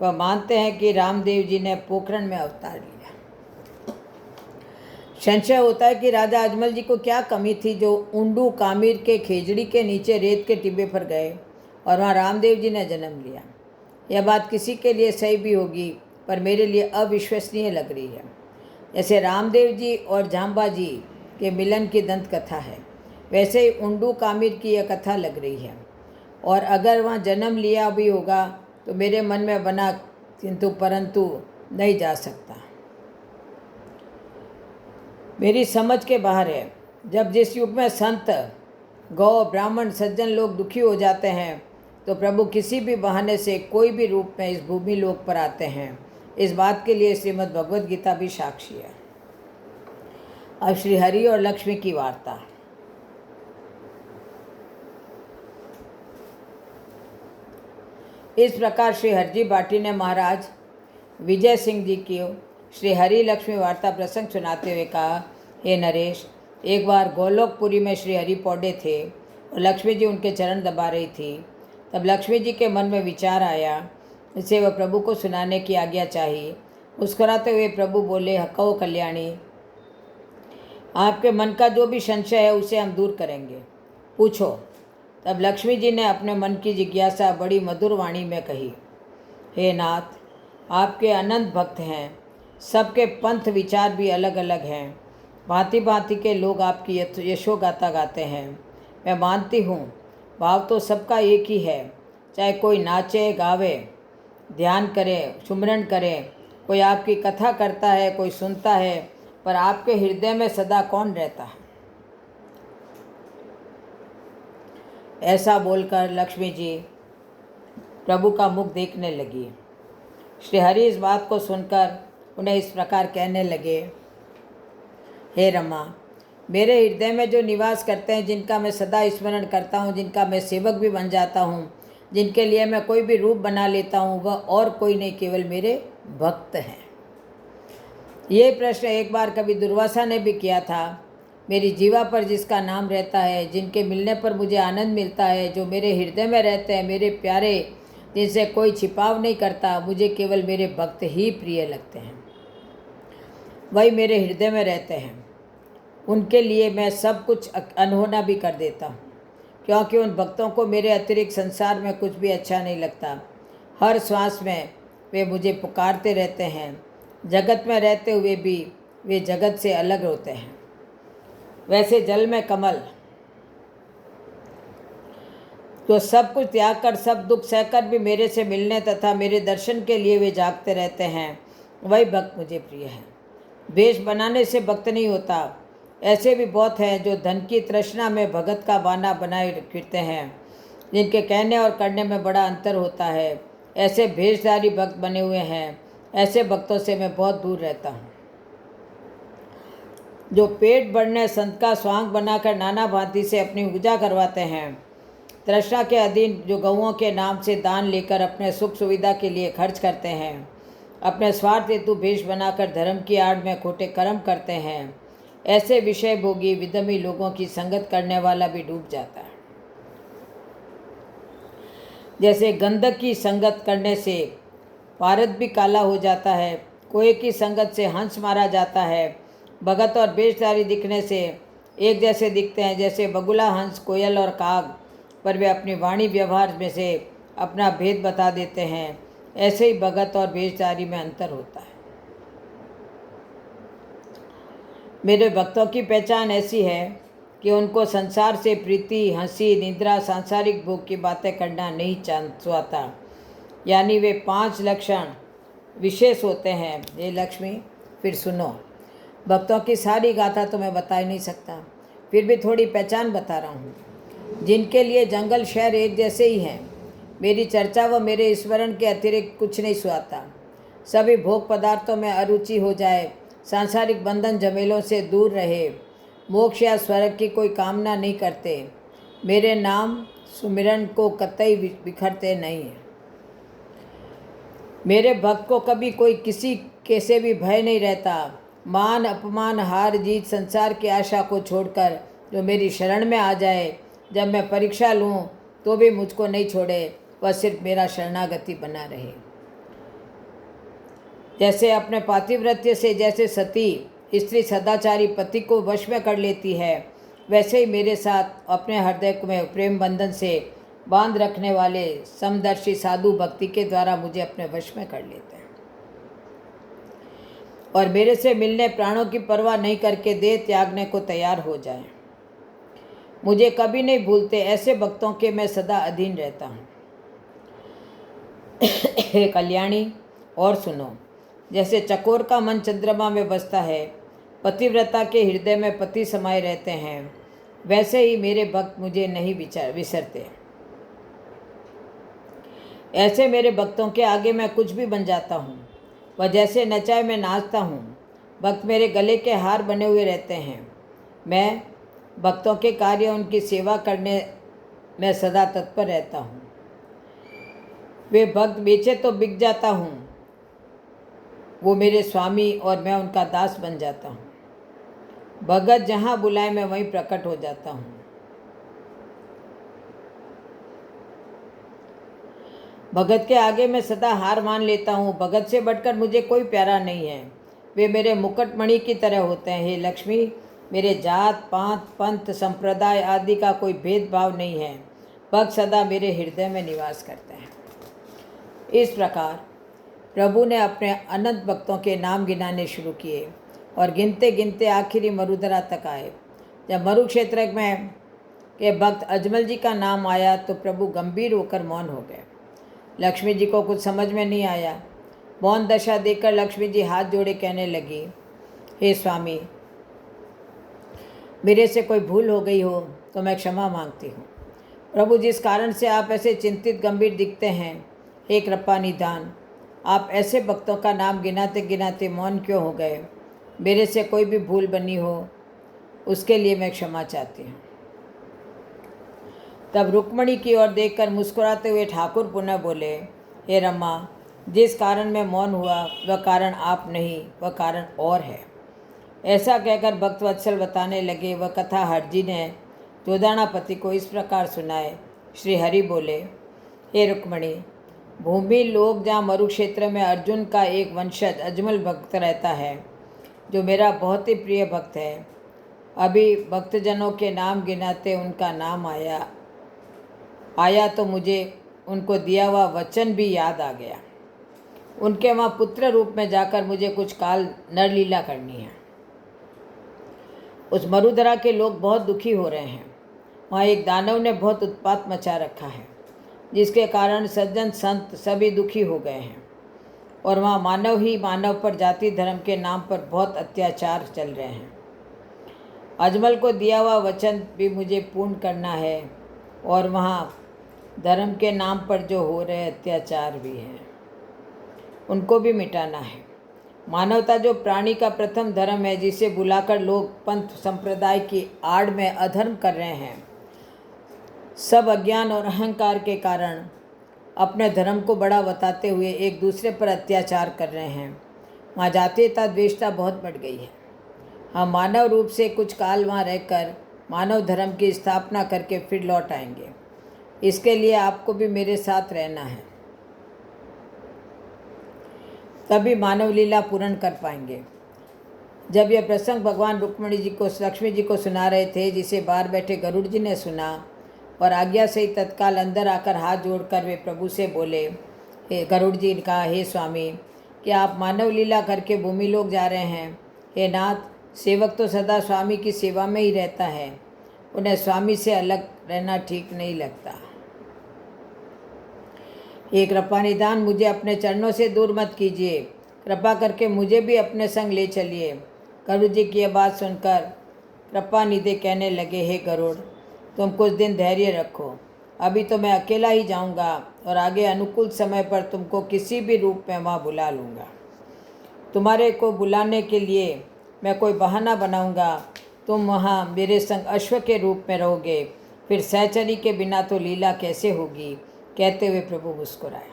वह मानते हैं कि रामदेव जी ने पोखरण में अवतार लिया। संशय होता है कि राजा अजमल जी को क्या कमी थी जो ऊंडू कामिर के खेजड़ी के नीचे रेत के टिब्बे पर गए और वहाँ रामदेव जी ने जन्म लिया। यह बात किसी के लिए सही भी होगी, पर मेरे लिए अविश्वसनीय लग रही है। जैसे रामदेव जी और जाम्बा जी के मिलन की दंत कथा है, वैसे ही उंडू कामिर की यह कथा लग रही है। और अगर वहाँ जन्म लिया भी होगा तो मेरे मन में बना किंतु परंतु नहीं जा सकता, मेरी समझ के बाहर है। जब जिस युग में संत, गौ, ब्राह्मण, सज्जन लोग दुखी हो जाते हैं तो प्रभु किसी भी बहाने से कोई भी रूप में इस भूमि लोक पर आते हैं। इस बात के लिए श्रीमद् भगवद गीता भी साक्षी है। अब श्री हरि और लक्ष्मी की वार्ता। इस प्रकार श्री हरजी बाटी ने महाराज विजय सिंह जी की श्री हरि लक्ष्मी वार्ता प्रसंग सुनाते हुए कहा, हे नरेश, एक बार गोलोकपुरी में श्री हरि पौड़े थे और लक्ष्मी जी उनके चरण दबा रही थी। तब लक्ष्मी जी के मन में विचार आया, इसे वह प्रभु को सुनाने की आज्ञा चाहिए। मुस्कुराते हुए प्रभु बोले, कहो कल्याणी, आपके मन का जो भी संशय है उसे हम दूर करेंगे, पूछो। तब लक्ष्मी जी ने अपने मन की जिज्ञासा बड़ी मधुर वाणी में कही, हे नाथ, आपके अनंत भक्त हैं, सबके पंथ विचार भी अलग अलग हैं, भांति भांति के लोग आपकी यशोगाथा गाते हैं। मैं मानती हूँ भाव तो सबका एक ही है, चाहे कोई नाचे गावे, ध्यान करे, सुमरन करे, कोई आपकी कथा करता है, कोई सुनता है, पर आपके हृदय में सदा कौन रहता है। ऐसा बोलकर लक्ष्मी जी प्रभु का मुख देखने लगी। श्री हरि इस बात को सुनकर उन्हें इस प्रकार कहने लगे, हे रमा, मेरे हृदय में जो निवास करते हैं, जिनका मैं सदा स्मरण करता हूँ, जिनका मैं सेवक भी बन जाता हूँ, जिनके लिए मैं कोई भी रूप बना लेता हूँ, वह और कोई नहीं, केवल मेरे भक्त हैं। ये प्रश्न एक बार कभी दुर्वासा ने भी किया था। मेरी जीवा पर जिसका नाम रहता है, जिनके मिलने पर मुझे आनंद मिलता है, जो मेरे हृदय में रहते हैं, मेरे प्यारे, जिनसे कोई छिपाव नहीं करता, मुझे केवल मेरे भक्त ही प्रिय लगते हैं, वही मेरे हृदय में रहते हैं। उनके लिए मैं सब कुछ अनहोना भी कर देता हूँ, क्योंकि उन भक्तों को मेरे अतिरिक्त संसार में कुछ भी अच्छा नहीं लगता। हर श्वास में वे मुझे पुकारते रहते हैं। जगत में रहते हुए भी वे जगत से अलग होते हैं। वैसे जल में कमल, तो सब कुछ त्याग कर, सब दुख सहकर भी मेरे से मिलने तथा मेरे दर्शन के लिए वे जागते रहते हैं, वही भक्त मुझे प्रिय है। वेश बनाने से भक्त नहीं होता। ऐसे भी बहुत हैं जो धन की तृष्णा में भगत का बहाना बनाए फिरते हैं, जिनके कहने और करने में बड़ा अंतर होता है। ऐसे भेषधारी भक्त बने हुए हैं। ऐसे भक्तों से मैं बहुत दूर रहता हूँ। जो पेट भरने संत का स्वांग बनाकर नाना भांति से अपनी पूजा करवाते हैं, तृष्णा के अधीन जो गौओं के नाम से दान लेकर अपने सुख सुविधा के लिए खर्च करते हैं, अपने स्वार्थ हेतु भेष बनाकर धर्म की आड़ में खोटे कर्म करते हैं, ऐसे विषय भोगी विधमी लोगों की संगत करने वाला भी डूब जाता है। जैसे गंधक की संगत करने से पारद भी काला हो जाता है, कोए की संगत से हंस मारा जाता है। भगत और भेषधारी दिखने से एक जैसे दिखते हैं, जैसे बगुला, हंस, कोयल और काग, पर वे अपनी वाणी व्यवहार में से अपना भेद बता देते हैं। ऐसे ही भगत और भेषधारी में अंतर होता है। मेरे भक्तों की पहचान ऐसी है कि उनको संसार से प्रीति, हंसी, निद्रा, सांसारिक भोग की बातें करना नहीं चाहता। यानी वे 5 लक्षण विशेष होते हैं। ये लक्ष्मी, फिर सुनो, भक्तों की सारी गाथा तो मैं बता ही नहीं सकता, फिर भी थोड़ी पहचान बता रहा हूँ। जिनके लिए जंगल शहर एक जैसे ही हैं, मेरी चर्चा व मेरे स्मरण के अतिरिक्त कुछ नहीं सुहाता। सभी भोग पदार्थों में अरुचि हो जाए, सांसारिक बंधन झमेलों से दूर रहे, मोक्ष या स्वर्ग की कोई कामना नहीं करते, मेरे नाम सुमिरन को कतई बिखरते नहीं हैं। मेरे भक्त को कभी कोई किसी के से भी भय नहीं रहता। मान, अपमान, हार जीत, संसार की आशा को छोड़कर जो मेरी शरण में आ जाए, जब मैं परीक्षा लूँ तो भी मुझको नहीं छोड़े, वह सिर्फ मेरा शरणागति बना रहे। जैसे अपने पातिव्रत्य से जैसे सती स्त्री सदाचारी पति को वश में कर लेती है, वैसे ही मेरे साथ अपने हृदय में प्रेम बंधन से बांध रखने वाले समदर्शी साधु भक्ति के द्वारा मुझे अपने वश में कर लेते हैं। और मेरे से मिलने प्राणों की परवाह नहीं करके देह त्यागने को तैयार हो जाए। मुझे कभी नहीं भूलते, ऐसे भक्तों के मैं सदा अधीन रहता हूँ। हे कल्याणी, और सुनो, जैसे चकोर का मन चंद्रमा में बसता है, पतिव्रता के हृदय में पति समाये रहते हैं, वैसे ही मेरे भक्त मुझे नहीं विसरते। ऐसे मेरे भक्तों के आगे मैं कुछ भी बन जाता हूँ। वह जैसे नचाए मैं नाचता हूँ। भक्त मेरे गले के हार बने हुए रहते हैं। मैं भक्तों के कार्य, उनकी सेवा करने में सदा तत्पर रहता हूँ। वे भक्त बेचे तो बिक जाता हूँ, वो मेरे स्वामी और मैं उनका दास बन जाता हूँ। भगत जहाँ बुलाए मैं वहीं प्रकट हो जाता हूँ। भगत के आगे मैं सदा हार मान लेता हूँ। भगत से बढ़कर मुझे कोई प्यारा नहीं है। वे मेरे मुकुटमणि की तरह होते हैं। हे लक्ष्मी, मेरे जात पात पंथ संप्रदाय आदि का कोई भेदभाव नहीं है। भक्त सदा मेरे हृदय में निवास करते हैं। इस प्रकार प्रभु ने अपने अनंत भक्तों के नाम गिनाने शुरू किए और गिनते गिनते आखिरी मरुधरा तक आए। जब मरु क्षेत्र में के भक्त अजमल जी का नाम आया तो प्रभु गंभीर होकर मौन हो गए। लक्ष्मी जी को कुछ समझ में नहीं आया। मौन दशा देखकर लक्ष्मी जी हाथ जोड़े कहने लगी, हे स्वामी, मेरे से कोई भूल हो गई हो तो मैं क्षमा मांगती हूँ। प्रभु, जिस कारण से आप ऐसे चिंतित गंभीर दिखते हैं, हे कृपा निधान, आप ऐसे भक्तों का नाम गिनाते गिनाते मौन क्यों हो गए? मेरे से कोई भी भूल बनी हो उसके लिए मैं क्षमा चाहती हूँ। तब रुक्मणी की ओर देखकर मुस्कुराते हुए ठाकुर पुनः बोले, हे रमा, जिस कारण मैं मौन हुआ वह कारण आप नहीं, वह कारण और है। ऐसा कहकर भक्तवत्सल बताने लगे। वह कथा हरजी ने जोदाणापति को इस प्रकार सुनाए। श्री हरि बोले, हे रुक्मणी, भूमि लोक जहाँ मरु क्षेत्र में अर्जुन का एक वंशज अजमल भक्त रहता है, जो मेरा बहुत ही प्रिय भक्त है। अभी भक्तजनों के नाम गिनाते उनका नाम आया तो मुझे उनको दिया हुआ वचन भी याद आ गया। उनके वहाँ पुत्र रूप में जाकर मुझे कुछ काल नरलीला करनी है। उस मरुधरा के लोग बहुत दुखी हो रहे हैं। वहाँ एक दानव ने बहुत उत्पात मचा रखा है, जिसके कारण सज्जन संत सभी दुखी हो गए हैं। और वहाँ मानव ही मानव पर जाति धर्म के नाम पर बहुत अत्याचार चल रहे हैं। अजमल को दिया हुआ वचन भी मुझे पूर्ण करना है, और वहाँ धर्म के नाम पर जो हो रहे अत्याचार भी हैं, उनको भी मिटाना है। मानवता जो प्राणी का प्रथम धर्म है, जिसे बुलाकर लोग पंथ संप्रदाय की आड़ में अधर्म कर रहे हैं, सब अज्ञान और अहंकार के कारण अपने धर्म को बड़ा बताते हुए एक दूसरे पर अत्याचार कर रहे हैं। वहाँ जातीयता द्वेषता बहुत बढ़ गई है। हम मानव रूप से कुछ काल वहाँ रहकर मानव धर्म की स्थापना करके फिर लौट आएंगे। इसके लिए आपको भी मेरे साथ रहना है, तभी मानव लीला पूर्ण कर पाएंगे। जब यह प्रसंग भगवान रुक्मणी जी को लक्ष्मी जी को सुना रहे थे, जिसे बाहर बैठे गरुड़ जी ने सुना और आज्ञा से ही तत्काल अंदर आकर हाथ जोड़कर वे प्रभु से बोले, हे गरुड़ जी ने कहा, हे स्वामी, क्या आप मानव लीला करके भूमि लोग जा रहे हैं? हे नाथ, सेवक तो सदा स्वामी की सेवा में ही रहता है। उन्हें स्वामी से अलग रहना ठीक नहीं लगता। हे कृपा निधान, मुझे अपने चरणों से दूर मत कीजिए। कृपा करके मुझे भी अपने संग ले चलिए। गरुड़ जी की यह बात सुनकर कृपा निधि कहने लगे, हे गरुड़, तुम कुछ दिन धैर्य रखो। अभी तो मैं अकेला ही जाऊंगा और आगे अनुकूल समय पर तुमको किसी भी रूप में वहाँ बुला लूँगा। तुम्हारे को बुलाने के लिए मैं कोई बहाना बनाऊंगा। तुम वहाँ मेरे संग अश्व के रूप में रहोगे। फिर सहचरी के बिना तो लीला कैसे होगी? कहते हुए प्रभु मुस्कुराए।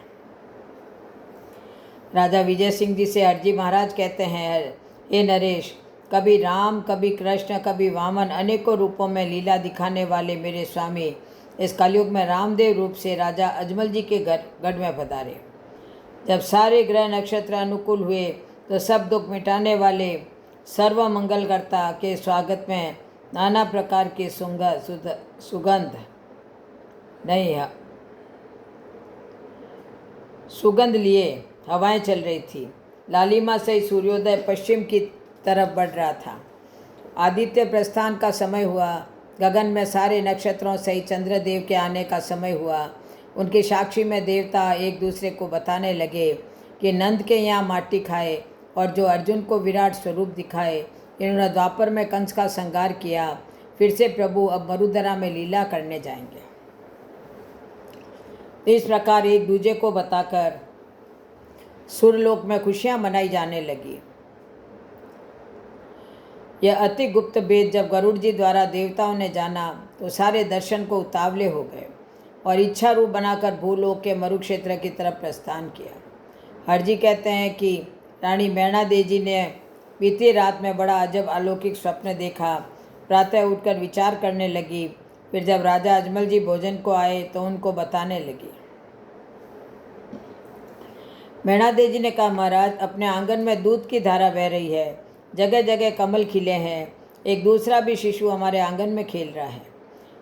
राजा विजय सिंह जी से हरजी महाराज कहते हैं, हे नरेश, कभी राम, कभी कृष्ण, कभी वामन, अनेकों रूपों में लीला दिखाने वाले मेरे स्वामी इस कलयुग में रामदेव रूप से राजा अजमल जी के गढ़ में पधारे। जब सारे ग्रह नक्षत्र अनुकूल हुए तो सब दुख मिटाने वाले सर्व मंगलकर्ता के स्वागत में नाना प्रकार की सुगंध लिए हवाएं चल रही थी। लालिमा से सूर्योदय पश्चिम की तरफ बढ़ रहा था। आदित्य प्रस्थान का समय हुआ। गगन में सारे नक्षत्रों सहित चंद्रदेव के आने का समय हुआ। उनकी साक्षी में देवता एक दूसरे को बताने लगे कि नंद के यहाँ माटी खाए और जो अर्जुन को विराट स्वरूप दिखाए, इन्होंने द्वापर में कंस का संहार किया। फिर से प्रभु अब मरुधरा में लीला करने जाएंगे। इस प्रकार एक दूजे को बताकर सुरलोक में खुशियां मनाई जाने लगी। यह अति गुप्त भेद जब गरुड़ जी द्वारा देवताओं ने जाना तो सारे दर्शन को उतावले हो गए और इच्छा रूप बनाकर भूलोक के मरुक्षेत्र की तरफ प्रस्थान किया। हरजी कहते हैं कि रानी मैणा देवी ने बीती रात में बड़ा अजब अलौकिक स्वप्न देखा। प्रातः उठकर विचार करने लगी। फिर जब राजा अजमल जी भोजन को आए तो उनको बताने लगी। मैणा देवी ने कहा, महाराज, अपने आंगन में दूध की धारा बह रही है, जगह जगह कमल खिले हैं, एक दूसरा भी शिशु हमारे आंगन में खेल रहा है।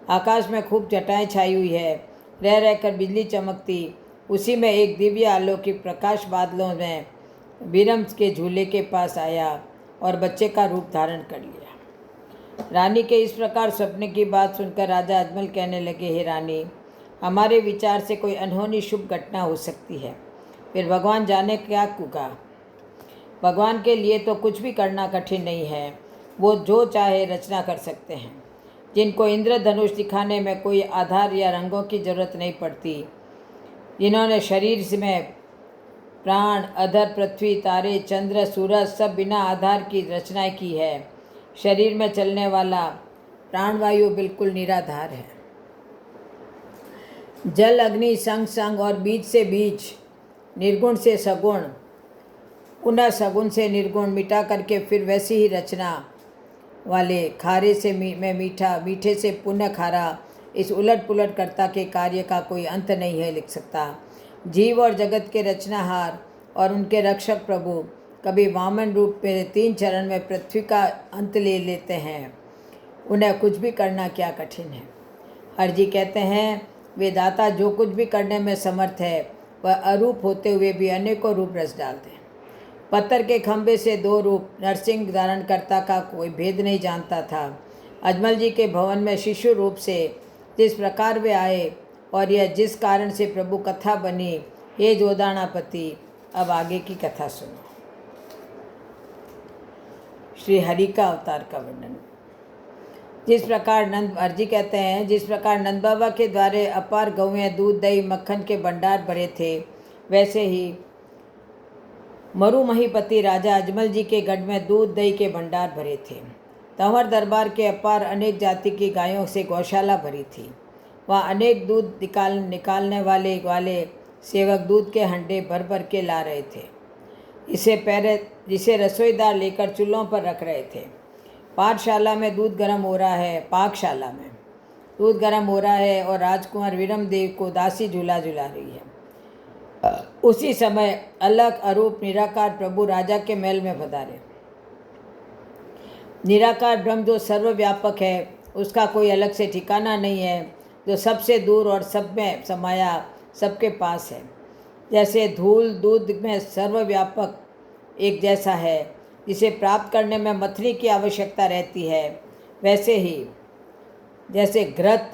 आकाश में खूब जटाएं छाई हुई है, रह रहकर बिजली चमकती। उसी में एक दिव्य अलौकिक प्रकाश बादलों में बीरम के झूले के पास आया और बच्चे का रूप धारण कर लिया। रानी के इस प्रकार सपने की बात सुनकर राजा अजमल कहने लगे, हे रानी, हमारे विचार से कोई अनहोनी शुभ घटना हो सकती है। फिर भगवान जाने क्या कुका। भगवान के लिए तो कुछ भी करना कठिन नहीं है। वो जो चाहे रचना कर सकते हैं। जिनको इंद्रधनुष दिखाने में कोई आधार या रंगों की जरूरत नहीं पड़ती, जिन्होंने शरीर में प्राण, अधर, पृथ्वी, तारे, चंद्र, सूरज सब बिना आधार की रचनाएं की है। शरीर में चलने वाला प्राणवायु बिल्कुल निराधार है। जल अग्नि संग संग और बीज से बीज, निर्गुण से सगुण, पुनः सगुण से निर्गुण मिटा करके फिर वैसी ही रचना वाले, खारे से में मीठा, मीठे से पुनः खारा, इस उलट पुलट कर्ता के कार्य का कोई अंत नहीं है लिख सकता। जीव और जगत के रचनाहार और उनके रक्षक प्रभु कभी वामन रूप में 3 चरण में पृथ्वी का अंत ले लेते हैं। उन्हें कुछ भी करना क्या कठिन है। हरजी कहते हैं, वे दाता जो कुछ भी करने में समर्थ है, वह अरूप होते हुए भी अनेकों रूप रच डालते हैं। पत्थर के खंभे से 2 रूप नरसिंह धारणकर्ता का कोई भेद नहीं जानता था। अजमल जी के भवन में शिशु रूप से जिस प्रकार वे आए और यह जिस कारण से प्रभु कथा बनी, हे जोदाणापति, अब आगे की कथा सुनो। श्री हरि का अवतार का वर्णन। जिस प्रकार नंद अर्जी कहते हैं, जिस प्रकार नंद बाबा के द्वारे अपार गौएं, दूध, दही, मक्खन के भंडार भरे थे, वैसे ही मरुमहीपति राजा अजमल जी के गढ़ में दूध, दही के भंडार भरे थे। तंवर दरबार के अपार अनेक जाति की गायों से गौशाला भरी थी। वहाँ अनेक दूध निकालने वाले सेवक दूध के हंडे भर भर के ला रहे थे। जिसे रसोईदार लेकर चूल्हों पर रख रहे थे। पाठशाला में दूध गर्म हो रहा है, पाकशाला में दूध गर्म हो रहा है और राजकुमार वीरम देव को दासी झूला झुला रही है। उसी समय अलग अरूप निराकार प्रभु राजा के महल में पधारे। निराकार ब्रह्म जो सर्वव्यापक है, उसका कोई अलग से ठिकाना नहीं है, जो सबसे दूर और सब में समाया सबके पास है। जैसे धूल दूध में सर्वव्यापक एक जैसा है, जिसे प्राप्त करने में मथनी की आवश्यकता रहती है, वैसे ही जैसे घृत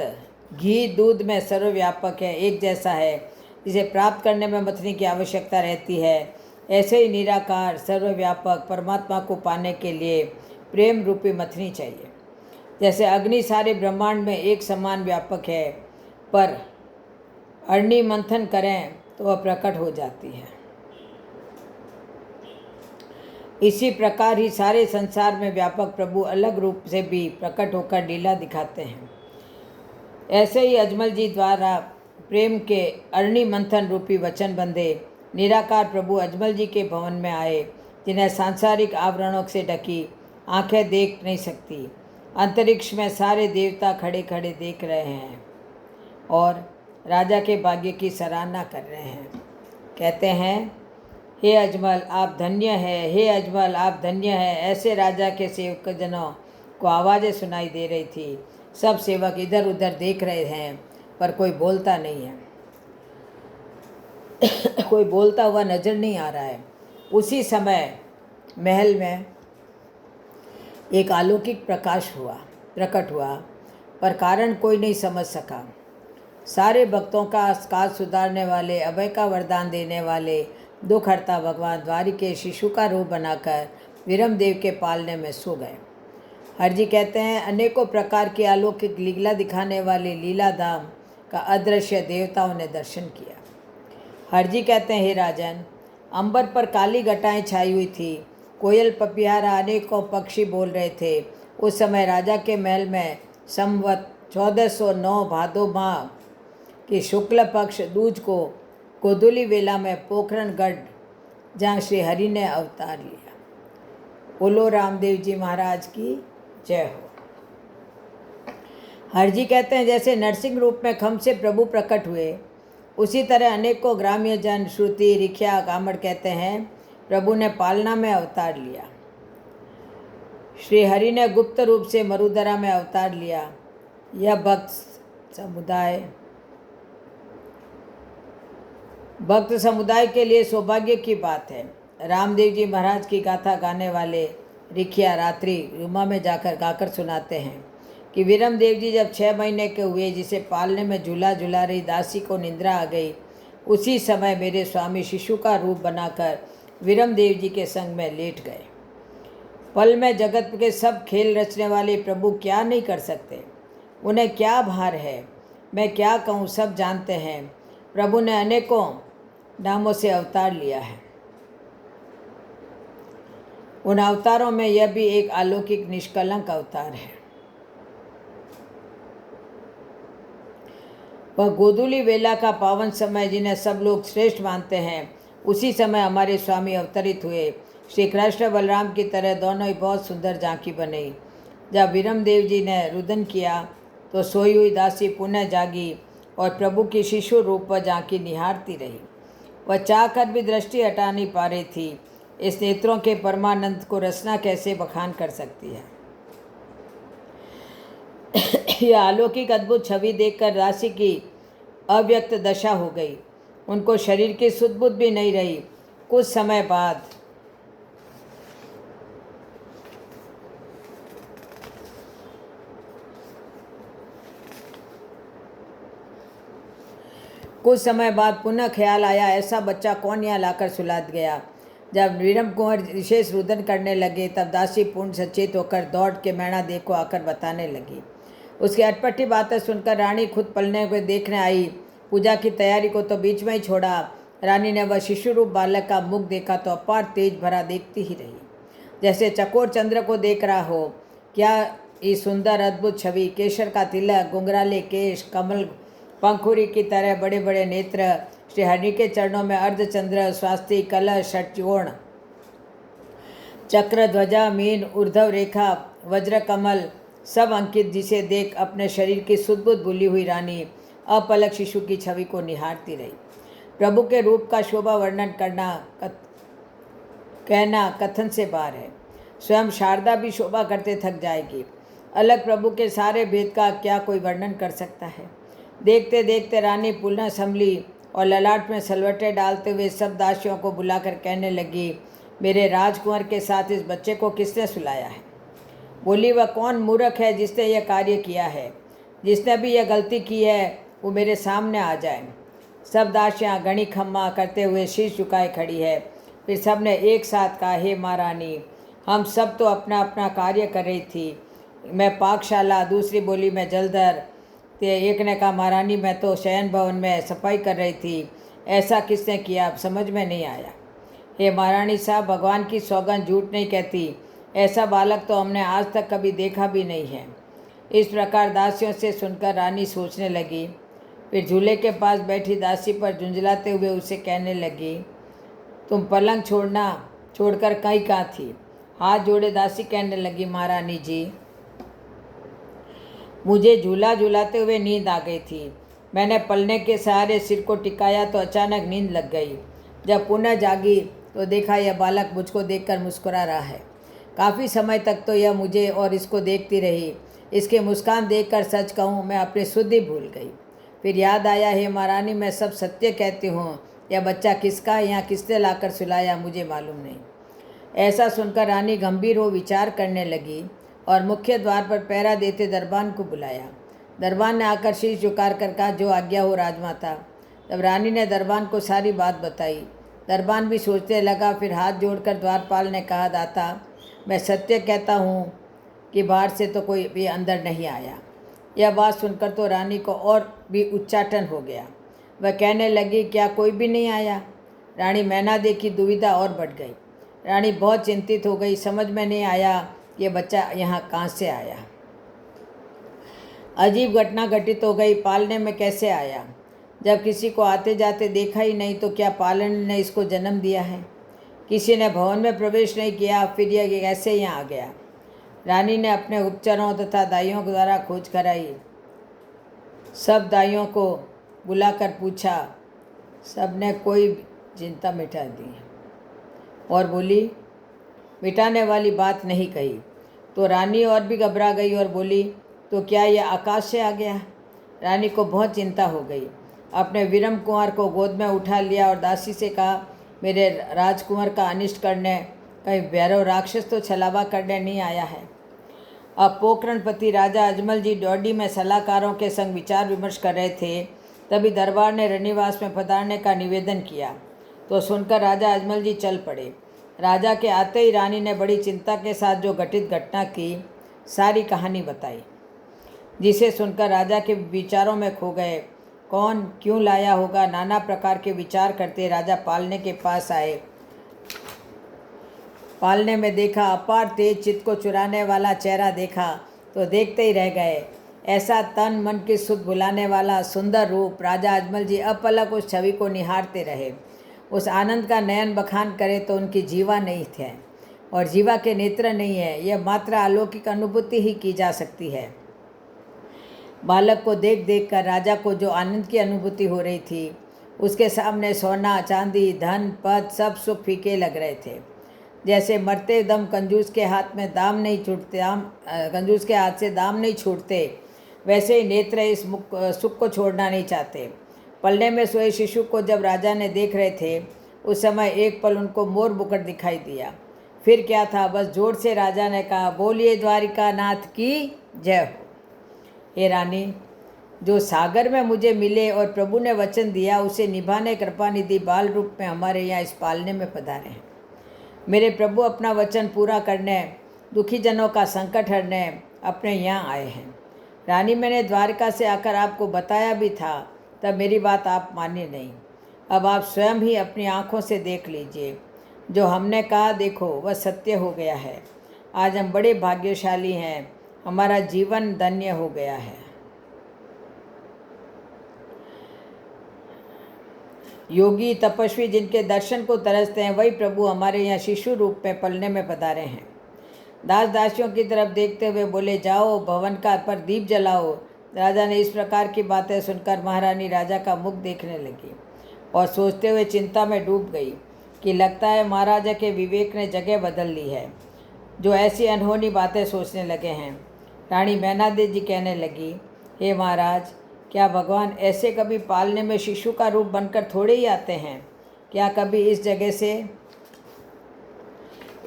घी दूध में सर्वव्यापक है, एक जैसा है, जिसे प्राप्त करने में मथनी की आवश्यकता रहती है, ऐसे ही निराकार सर्वव्यापक परमात्मा को पाने के लिए प्रेम रूपी मथनी चाहिए। जैसे अग्नि सारे ब्रह्मांड में एक समान व्यापक है, पर अग्नि मंथन करें तो वह प्रकट हो जाती है। इसी प्रकार ही सारे संसार में व्यापक प्रभु अलग रूप से भी प्रकट होकर लीला दिखाते हैं। ऐसे ही अजमल जी द्वारा प्रेम के अग्नि मंथन रूपी वचन बंधे निराकार प्रभु अजमल जी के भवन में आए, जिन्हें सांसारिक आवरणों से ढकी आंखें देख नहीं सकती। अंतरिक्ष में सारे देवता खड़े खड़े देख रहे हैं और राजा के भाग्य की सराहना कर रहे हैं। कहते हैं, हे अजमल आप धन्य है, हे अजमल आप धन्य है। ऐसे राजा के सेवक जनों को आवाज़ें सुनाई दे रही थी। सब सेवक इधर उधर देख रहे हैं, पर कोई बोलता नहीं है। कोई बोलता हुआ नजर नहीं आ रहा है। उसी समय महल में एक अलौकिक प्रकट हुआ, पर कारण कोई नहीं समझ सका। सारे भक्तों का काज सुधारने वाले, अभय का वरदान देने वाले, दुख हरता भगवान द्वारिके शिशु का रूप बनाकर वीरमदेव के पालने में सो गए। हरजी कहते हैं, अनेकों प्रकार की अलौकिक लीला दिखाने वाले लीला धाम का अदृश्य देवताओं ने दर्शन किया। हरजी कहते हैं, हे राजन, अंबर पर काली घटाएं छाई हुई थी, कोयल पपियारा अनेकों पक्षी बोल रहे थे। उस समय राजा के महल में संवत 1409 भादो माह कि शुक्ल पक्ष दूज को गोधूली वेला में पोखरणगढ़ जहाँ श्री हरि ने अवतार लिया। बोलो रामदेव जी महाराज की जय हो। हरजी कहते हैं, जैसे नरसिंह रूप में खम से प्रभु प्रकट हुए, उसी तरह अनेकों ग्राम्य जन श्रुति रिख्या कामड़ कहते हैं प्रभु ने पालना में अवतार लिया। श्री हरि ने गुप्त रूप से मरुधरा में अवतार लिया। यह भक्त समुदाय के लिए सौभाग्य की बात है। रामदेव जी महाराज की गाथा गाने वाले रिखिया रात्रि रुमा में जाकर गाकर सुनाते हैं कि वीरमदेव जी जब 6 महीने के हुए, जिसे पालने में झूला झुला रही दासी को निंद्रा आ गई, उसी समय मेरे स्वामी शिशु का रूप बनाकर वीरमदेव जी के संग में लेट गए। पल में जगत के सब खेल रचने वाले प्रभु क्या नहीं कर सकते, उन्हें क्या भार है, मैं क्या कहूँ, सब जानते हैं। प्रभु ने अनेकों नामों से अवतार लिया है। उन अवतारों में यह भी एक अलौकिक निष्कलंक अवतार है। वह गोधूली वेला का पावन समय जिन्हें सब लोग श्रेष्ठ मानते हैं, उसी समय हमारे स्वामी अवतरित हुए। श्री कृष्ण बलराम की तरह दोनों ही बहुत सुंदर झांकी बनी। जब वीरमदेव जी ने रुदन किया तो सोई हुई दासी पुनः जागी और प्रभु की शिशु रूप पर झांकी निहारती रही। वह चाहकर भी दृष्टि हटा नहीं पा रही थी। इस नेत्रों के परमानंद को रचना कैसे बखान कर सकती है। यह अलौकिक अद्भुत छवि देखकर दासी की अव्यक्त दशा हो गई। उनको शरीर की सुध बुध भी नहीं रही। कुछ समय बाद पुनः ख्याल आया, ऐसा बच्चा कौन यहाँ लाकर सुला गया। जब वीरम कुंवर विशेष रुदन करने लगे, तब दासी पूर्ण सचेत होकर दौड़ के मैणा देव को आकर बताने लगी। उसकी अटपटी बातें सुनकर रानी खुद पलने को देखने आई। पूजा की तैयारी को तो बीच में ही छोड़ा। रानी ने वह शिशु रूप बालक का मुख देखा तो अपार तेज भरा देखती ही रही, जैसे चकोर चंद्र को देख रहा हो। क्या ये सुंदर अद्भुत छवि! केशर का तिलक, घुंघराले केश, कमल पंखुरी की तरह बड़े बड़े नेत्र, श्री हरि के चरणों में अर्धचंद्र, स्वास्ति, कलश, षट्कोण, चक्र, ध्वजा, मीन, ऊर्ध्व रेखा, वज्र कमल सब अंकित, जिसे देख अपने शरीर की सुदबुद भूली हुई रानी अपलक शिशु की छवि को निहारती रही। प्रभु के रूप का शोभा वर्णन कहना कथन से बाहर है। स्वयं शारदा भी शोभा करते थक जाएगी। अलग प्रभु के सारे भेद का क्या कोई वर्णन कर सकता है। देखते देखते रानी पुनः संभली और ललाट में सलवटे डालते हुए सब दासियों को बुलाकर कहने लगी, मेरे राजकुंवर के साथ इस बच्चे को किसने सुलाया है? बोली, वह कौन मूर्ख है जिसने यह कार्य किया है? जिसने भी यह गलती की है वो मेरे सामने आ जाए। सब दासियाँ गणी खम्मा करते हुए शीश झुकाए खड़ी है। फिर सब ने एक साथ कहा, हे महारानी, हम सब तो अपना अपना कार्य कर रही थी। मैं पाकशाला, दूसरी बोली मैं जलधर, एक ने कहा महारानी मैं तो शयन भवन में सफाई कर रही थी। ऐसा किसने किया, अब समझ में नहीं आया। हे महारानी साहब, भगवान की सौगंध झूठ नहीं कहती, ऐसा बालक तो हमने आज तक कभी देखा भी नहीं है। इस प्रकार दासियों से सुनकर रानी सोचने लगी। फिर झूले के पास बैठी दासी पर झुंझलाते हुए उसे कहने लगी, तुम पलंग छोड़कर कहीं कहाँ थी? हाथ जोड़े दासी कहने लगी, महारानी जी, मुझे झूला झूलाते हुए नींद आ गई थी। मैंने पलने के सहारे सिर को टिकाया तो अचानक नींद लग गई। जब पुनः जागी तो देखा यह बालक मुझको देखकर मुस्कुरा रहा है। काफ़ी समय तक तो यह मुझे और इसको देखती रही। इसके मुस्कान देखकर सच कहूँ मैं अपनी शुद्धि भूल गई। फिर याद आया, हे महारानी, मैं सब सत्य कहती हूँ। यह बच्चा किसका है, यहाँ किसने लाकर सुलाया, मुझे मालूम नहीं। ऐसा सुनकर रानी गंभीर हो विचार करने लगी और मुख्य द्वार पर पहरा देते दरबान को बुलाया। दरबान ने आकर शीश झुकार कर कहा, जो आज्ञा हो राजमाता। तब रानी ने दरबान को सारी बात बताई। दरबान भी सोचने लगा। फिर हाथ जोड़कर द्वारपाल ने कहा, दाता, मैं सत्य कहता हूँ कि बाहर से तो कोई भी अंदर नहीं आया। यह बात सुनकर तो रानी को और भी उच्चाटन हो गया। वह कहने लगी, क्या कोई भी नहीं आया? रानी मैनादेवी की दुविधा और बढ़ गई। रानी बहुत चिंतित हो गई। समझ में नहीं आया ये बच्चा यहाँ कहाँ से आया। अजीब घटना घटित हो गई। पालने में कैसे आया? जब किसी को आते जाते देखा ही नहीं तो क्या पालने ने इसको जन्म दिया है? किसी ने भवन में प्रवेश नहीं किया, फिर यह कैसे यहाँ आ गया? रानी ने अपने उपचारों तथा दाइयों द्वारा खोज कराई। सब दाइयों को बुलाकर पूछा। सब ने कोई चिंता मिटा दी और बोली, मिटाने वाली बात नहीं कही। तो रानी और भी घबरा गई और बोली, तो क्या यह आकाश से आ गया? रानी को बहुत चिंता हो गई। अपने वीरम कुंवर को गोद में उठा लिया और दासी से कहा, मेरे राजकुमार का अनिष्ट करने कहीं भैरव राक्षस तो छलावा करने नहीं आया है। अब पोकरणपति राजा अजमल जी डोडी में सलाहकारों के संग विचार विमर्श कर रहे थे। तभी दरबार ने रनिवास में पधारने का निवेदन किया तो सुनकर राजा अजमल जी चल पड़े। राजा के आते ही रानी ने बड़ी चिंता के साथ जो घटित घटना की सारी कहानी बताई, जिसे सुनकर राजा के विचारों में खो गए। कौन क्यों लाया होगा, नाना प्रकार के विचार करते राजा पालने के पास आए। पालने में देखा, अपार तेज चित्त को चुराने वाला चेहरा देखा तो देखते ही रह गए। ऐसा तन मन की सुध बुलाने वाला सुंदर रूप। राजा अजमल जी अपलक उस छवि को निहारते रहे। उस आनंद का नयन बखान करे तो उनकी जीवा नहीं थे और जीवा के नेत्र नहीं है। यह मात्र अलौकिक अनुभूति ही की जा सकती है। बालक को देख देख कर राजा को जो आनंद की अनुभूति हो रही थी, उसके सामने सोना चांदी धन पद सब सुख फीके लग रहे थे। जैसे मरते दम कंजूस के हाथ में दाम नहीं छूटते, कंजूस के हाथ से दाम नहीं छूटते, वैसे ही नेत्र इस सुख को छोड़ना नहीं चाहते। पलने में सोए शिशु को जब राजा ने देख रहे थे, उस समय एक पल उनको मोर मुकुट दिखाई दिया। फिर क्या था, बस जोर से राजा ने कहा, बोलिए द्वारिका नाथ की जय हो। हे रानी, जो सागर में मुझे मिले और प्रभु ने वचन दिया उसे निभाने कृपानिधि बाल रूप में हमारे यहाँ इस पालने में पधारे हैं। मेरे प्रभु अपना वचन पूरा करने, दुखी जनों का संकट हरने अपने यहाँ आए हैं। रानी, मैंने द्वारका से आकर आपको बताया भी था, तब मेरी बात आप माने नहीं। अब आप स्वयं ही अपनी आँखों से देख लीजिए। जो हमने कहा देखो वह सत्य हो गया है। आज हम बड़े भाग्यशाली हैं, हमारा जीवन धन्य हो गया है। योगी तपस्वी जिनके दर्शन को तरसते हैं, वही प्रभु हमारे यहाँ शिशु रूप में पलने में पधारे हैं। दास दासियों की तरफ देखते हुए बोले, जाओ भवन का पर दीप जलाओ। राजा ने इस प्रकार की बातें सुनकर महारानी राजा का मुख देखने लगी और सोचते हुए चिंता में डूब गई कि लगता है महाराजा के विवेक ने जगह बदल ली है, जो ऐसी अनहोनी बातें सोचने लगे हैं। रानी मैनादेवी जी कहने लगी, हे महाराज, क्या भगवान ऐसे कभी पालने में शिशु का रूप बनकर थोड़े ही आते हैं? क्या कभी इस जगह से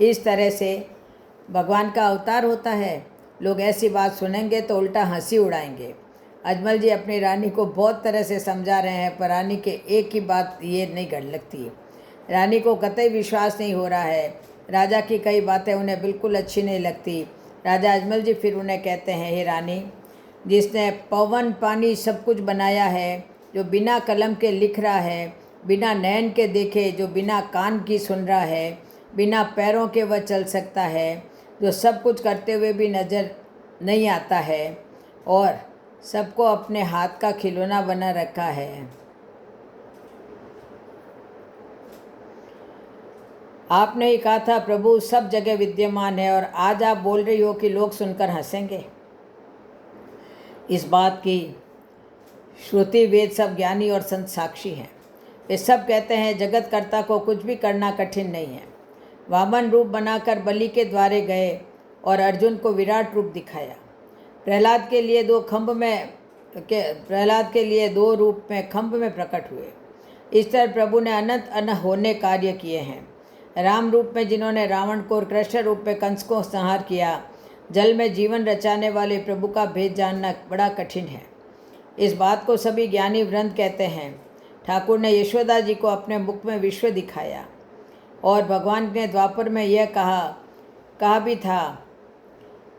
इस तरह से भगवान का अवतार होता है? लोग ऐसी बात सुनेंगे तो उल्टा हंसी उड़ाएंगे। अजमल जी अपनी रानी को बहुत तरह से समझा रहे हैं, पर रानी के एक ही बात ये नहीं गढ़ लगती। रानी को कतई विश्वास नहीं हो रहा है। राजा की कई बातें उन्हें बिल्कुल अच्छी नहीं लगती। राजा अजमल जी फिर उन्हें कहते हैं, हे रानी, जिसने पवन पानी सब कुछ बनाया है, जो बिना कलम के लिख रहा है, बिना नयन के देखे, जो बिना कान की सुन रहा है, बिना पैरों के वह चल सकता है, जो सब कुछ करते हुए भी नज़र नहीं आता है और सबको अपने हाथ का खिलौना बना रखा है। आपने ही कहा था प्रभु सब जगह विद्यमान है और आज आप बोल रही हो कि लोग सुनकर हंसेंगे। इस बात की श्रुति वेद सब ज्ञानी और संत साक्षी हैं। वे सब कहते हैं जगतकर्ता को कुछ भी करना कठिन नहीं है। वामन रूप बनाकर बलि के द्वारे गए और अर्जुन को विराट रूप दिखाया। प्रहलाद के लिए दो रूप में खंभ में प्रकट हुए। इस तरह प्रभु ने अनंत अनहोने कार्य किए हैं। राम रूप में जिन्होंने रावण को और कृष्ण रूप में कंस को संहार किया, जल में जीवन रचाने वाले प्रभु का भेद जानना बड़ा कठिन है। इस बात को सभी ज्ञानी वृंद कहते हैं। ठाकुर ने यशोदा जी को अपने मुख में विश्व दिखाया और भगवान ने द्वापर में यह कहा भी था,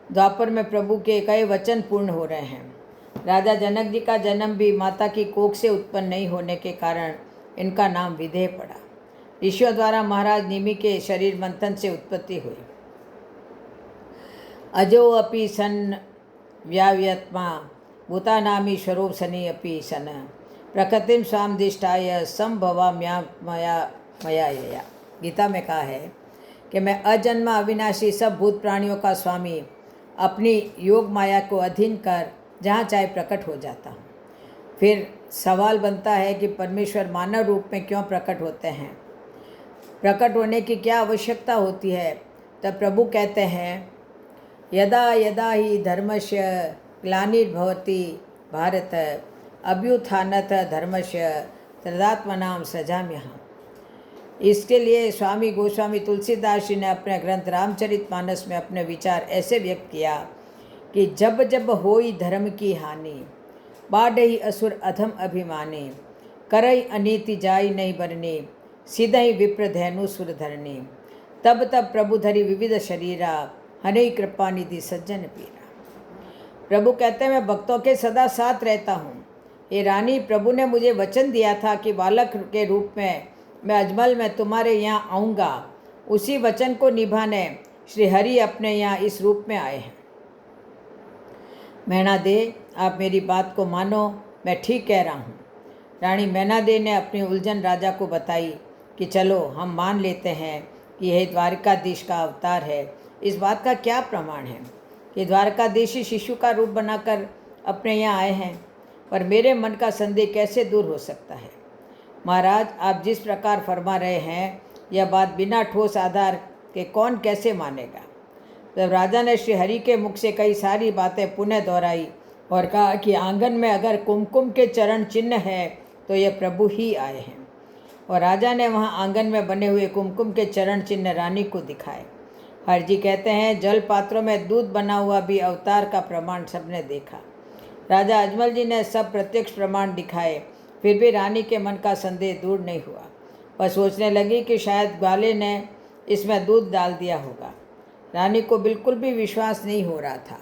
द्वापर में प्रभु के कई वचन पूर्ण हो रहे हैं। राजा जनक जी का जन्म भी माता की कोख से उत्पन्न नहीं होने के कारण इनका नाम विदेह पड़ा। ऋषियों द्वारा महाराज निमि के शरीर मंथन से उत्पत्ति हुई। अजो अपि सन व्याव्यत्मा भूतानामीश्वरो सनि अपि सन प्रकृतिम स्वामदिष्टाय संभवाम्या मया। गीता में कहा है कि मैं अजन्मा अविनाशी सब भूत प्राणियों का स्वामी अपनी योग माया को अधीन कर जहाँ चाहे प्रकट हो जाता हूँ। फिर सवाल बनता है कि परमेश्वर मानव रूप में क्यों प्रकट होते हैं, प्रकट होने की क्या आवश्यकता होती है। तब प्रभु कहते हैं, यदा यदा ही धर्मस्य ग्लानिर्भवति भारत अभ्युत्थानत धर्मस्य तदात्मनां सृजाम्यहम्। इसके लिए स्वामी गोस्वामी तुलसीदास जी ने अपने ग्रंथ रामचरितमानस में अपने विचार ऐसे व्यक्त किया कि जब जब होई धर्म की हानि, बाढ़ई असुर अधम अभिमानी, करई अनीति जाई नहीं बरनी, सीधई विप्र धैनु सुर धरनी, तब तब प्रभु धरी विविध शरीरा, हनई कृपा निधि सज्जन पीरा। प्रभु कहते हैं, मैं भक्तों के सदा साथ रहता हूँ। ये रानी, प्रभु ने मुझे वचन दिया था कि बालक के रूप में मैं अजमल में तुम्हारे यहाँ आऊँगा। उसी वचन को निभाने श्री हरि अपने यहाँ इस रूप में आए हैं। मैना दे, आप मेरी बात को मानो, मैं ठीक कह रहा हूँ। रानी मैना दे ने अपनी उलझन राजा को बताई कि चलो हम मान लेते हैं कि यह द्वारकाधीश का अवतार है। इस बात का क्या प्रमाण है कि द्वारकाधीशी शिशु का रूप बनाकर अपने यहाँ आए हैं, पर मेरे मन का संदेह कैसे दूर हो सकता है। महाराज, आप जिस प्रकार फरमा रहे हैं, यह बात बिना ठोस आधार के कौन कैसे मानेगा। तब राजा ने श्री हरि के मुख से कई सारी बातें पुनः दोहराई और कहा कि आंगन में अगर कुमकुम के चरण चिन्ह है तो ये प्रभु ही आए हैं। और राजा ने वहाँ आंगन में बने हुए कुमकुम के चरण चिन्ह रानी को दिखाए। हरि जी कहते हैं, जल पात्रों में दूध बना हुआ भी अवतार का प्रमाण सबने देखा। राजा अजमल जी ने सब प्रत्यक्ष प्रमाण दिखाए, फिर भी रानी के मन का संदेह दूर नहीं हुआ। वह सोचने लगी कि शायद ग्वाले ने इसमें दूध डाल दिया होगा। रानी को बिल्कुल भी विश्वास नहीं हो रहा था।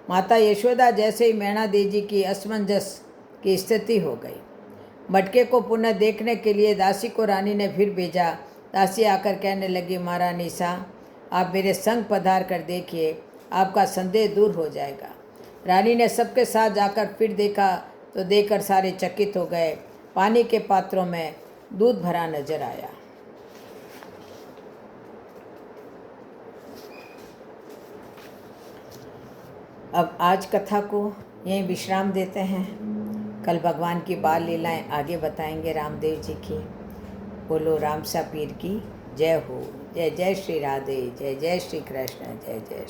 माता यशोदा जैसे ही मैना देवी की असमंजस की स्थिति हो गई। मटके को पुनः देखने के लिए दासी को रानी ने फिर भेजा। दासी आकर कहने लगी, महारानी सा, आप मेरे संग पधार कर देखिए, आपका संदेह दूर हो जाएगा। रानी ने सबके साथ जाकर फिर देखा तो देखकर सारे चकित हो गए। पानी के पात्रों में दूध भरा नजर आया। अब आज कथा को यहीं विश्राम देते हैं। कल भगवान की बाल लीलाएं आगे बताएंगे रामदेव जी की। बोलो रामसा पीर की जय हो। जय जय श्री राधे, जय जय श्री कृष्ण, जय जय।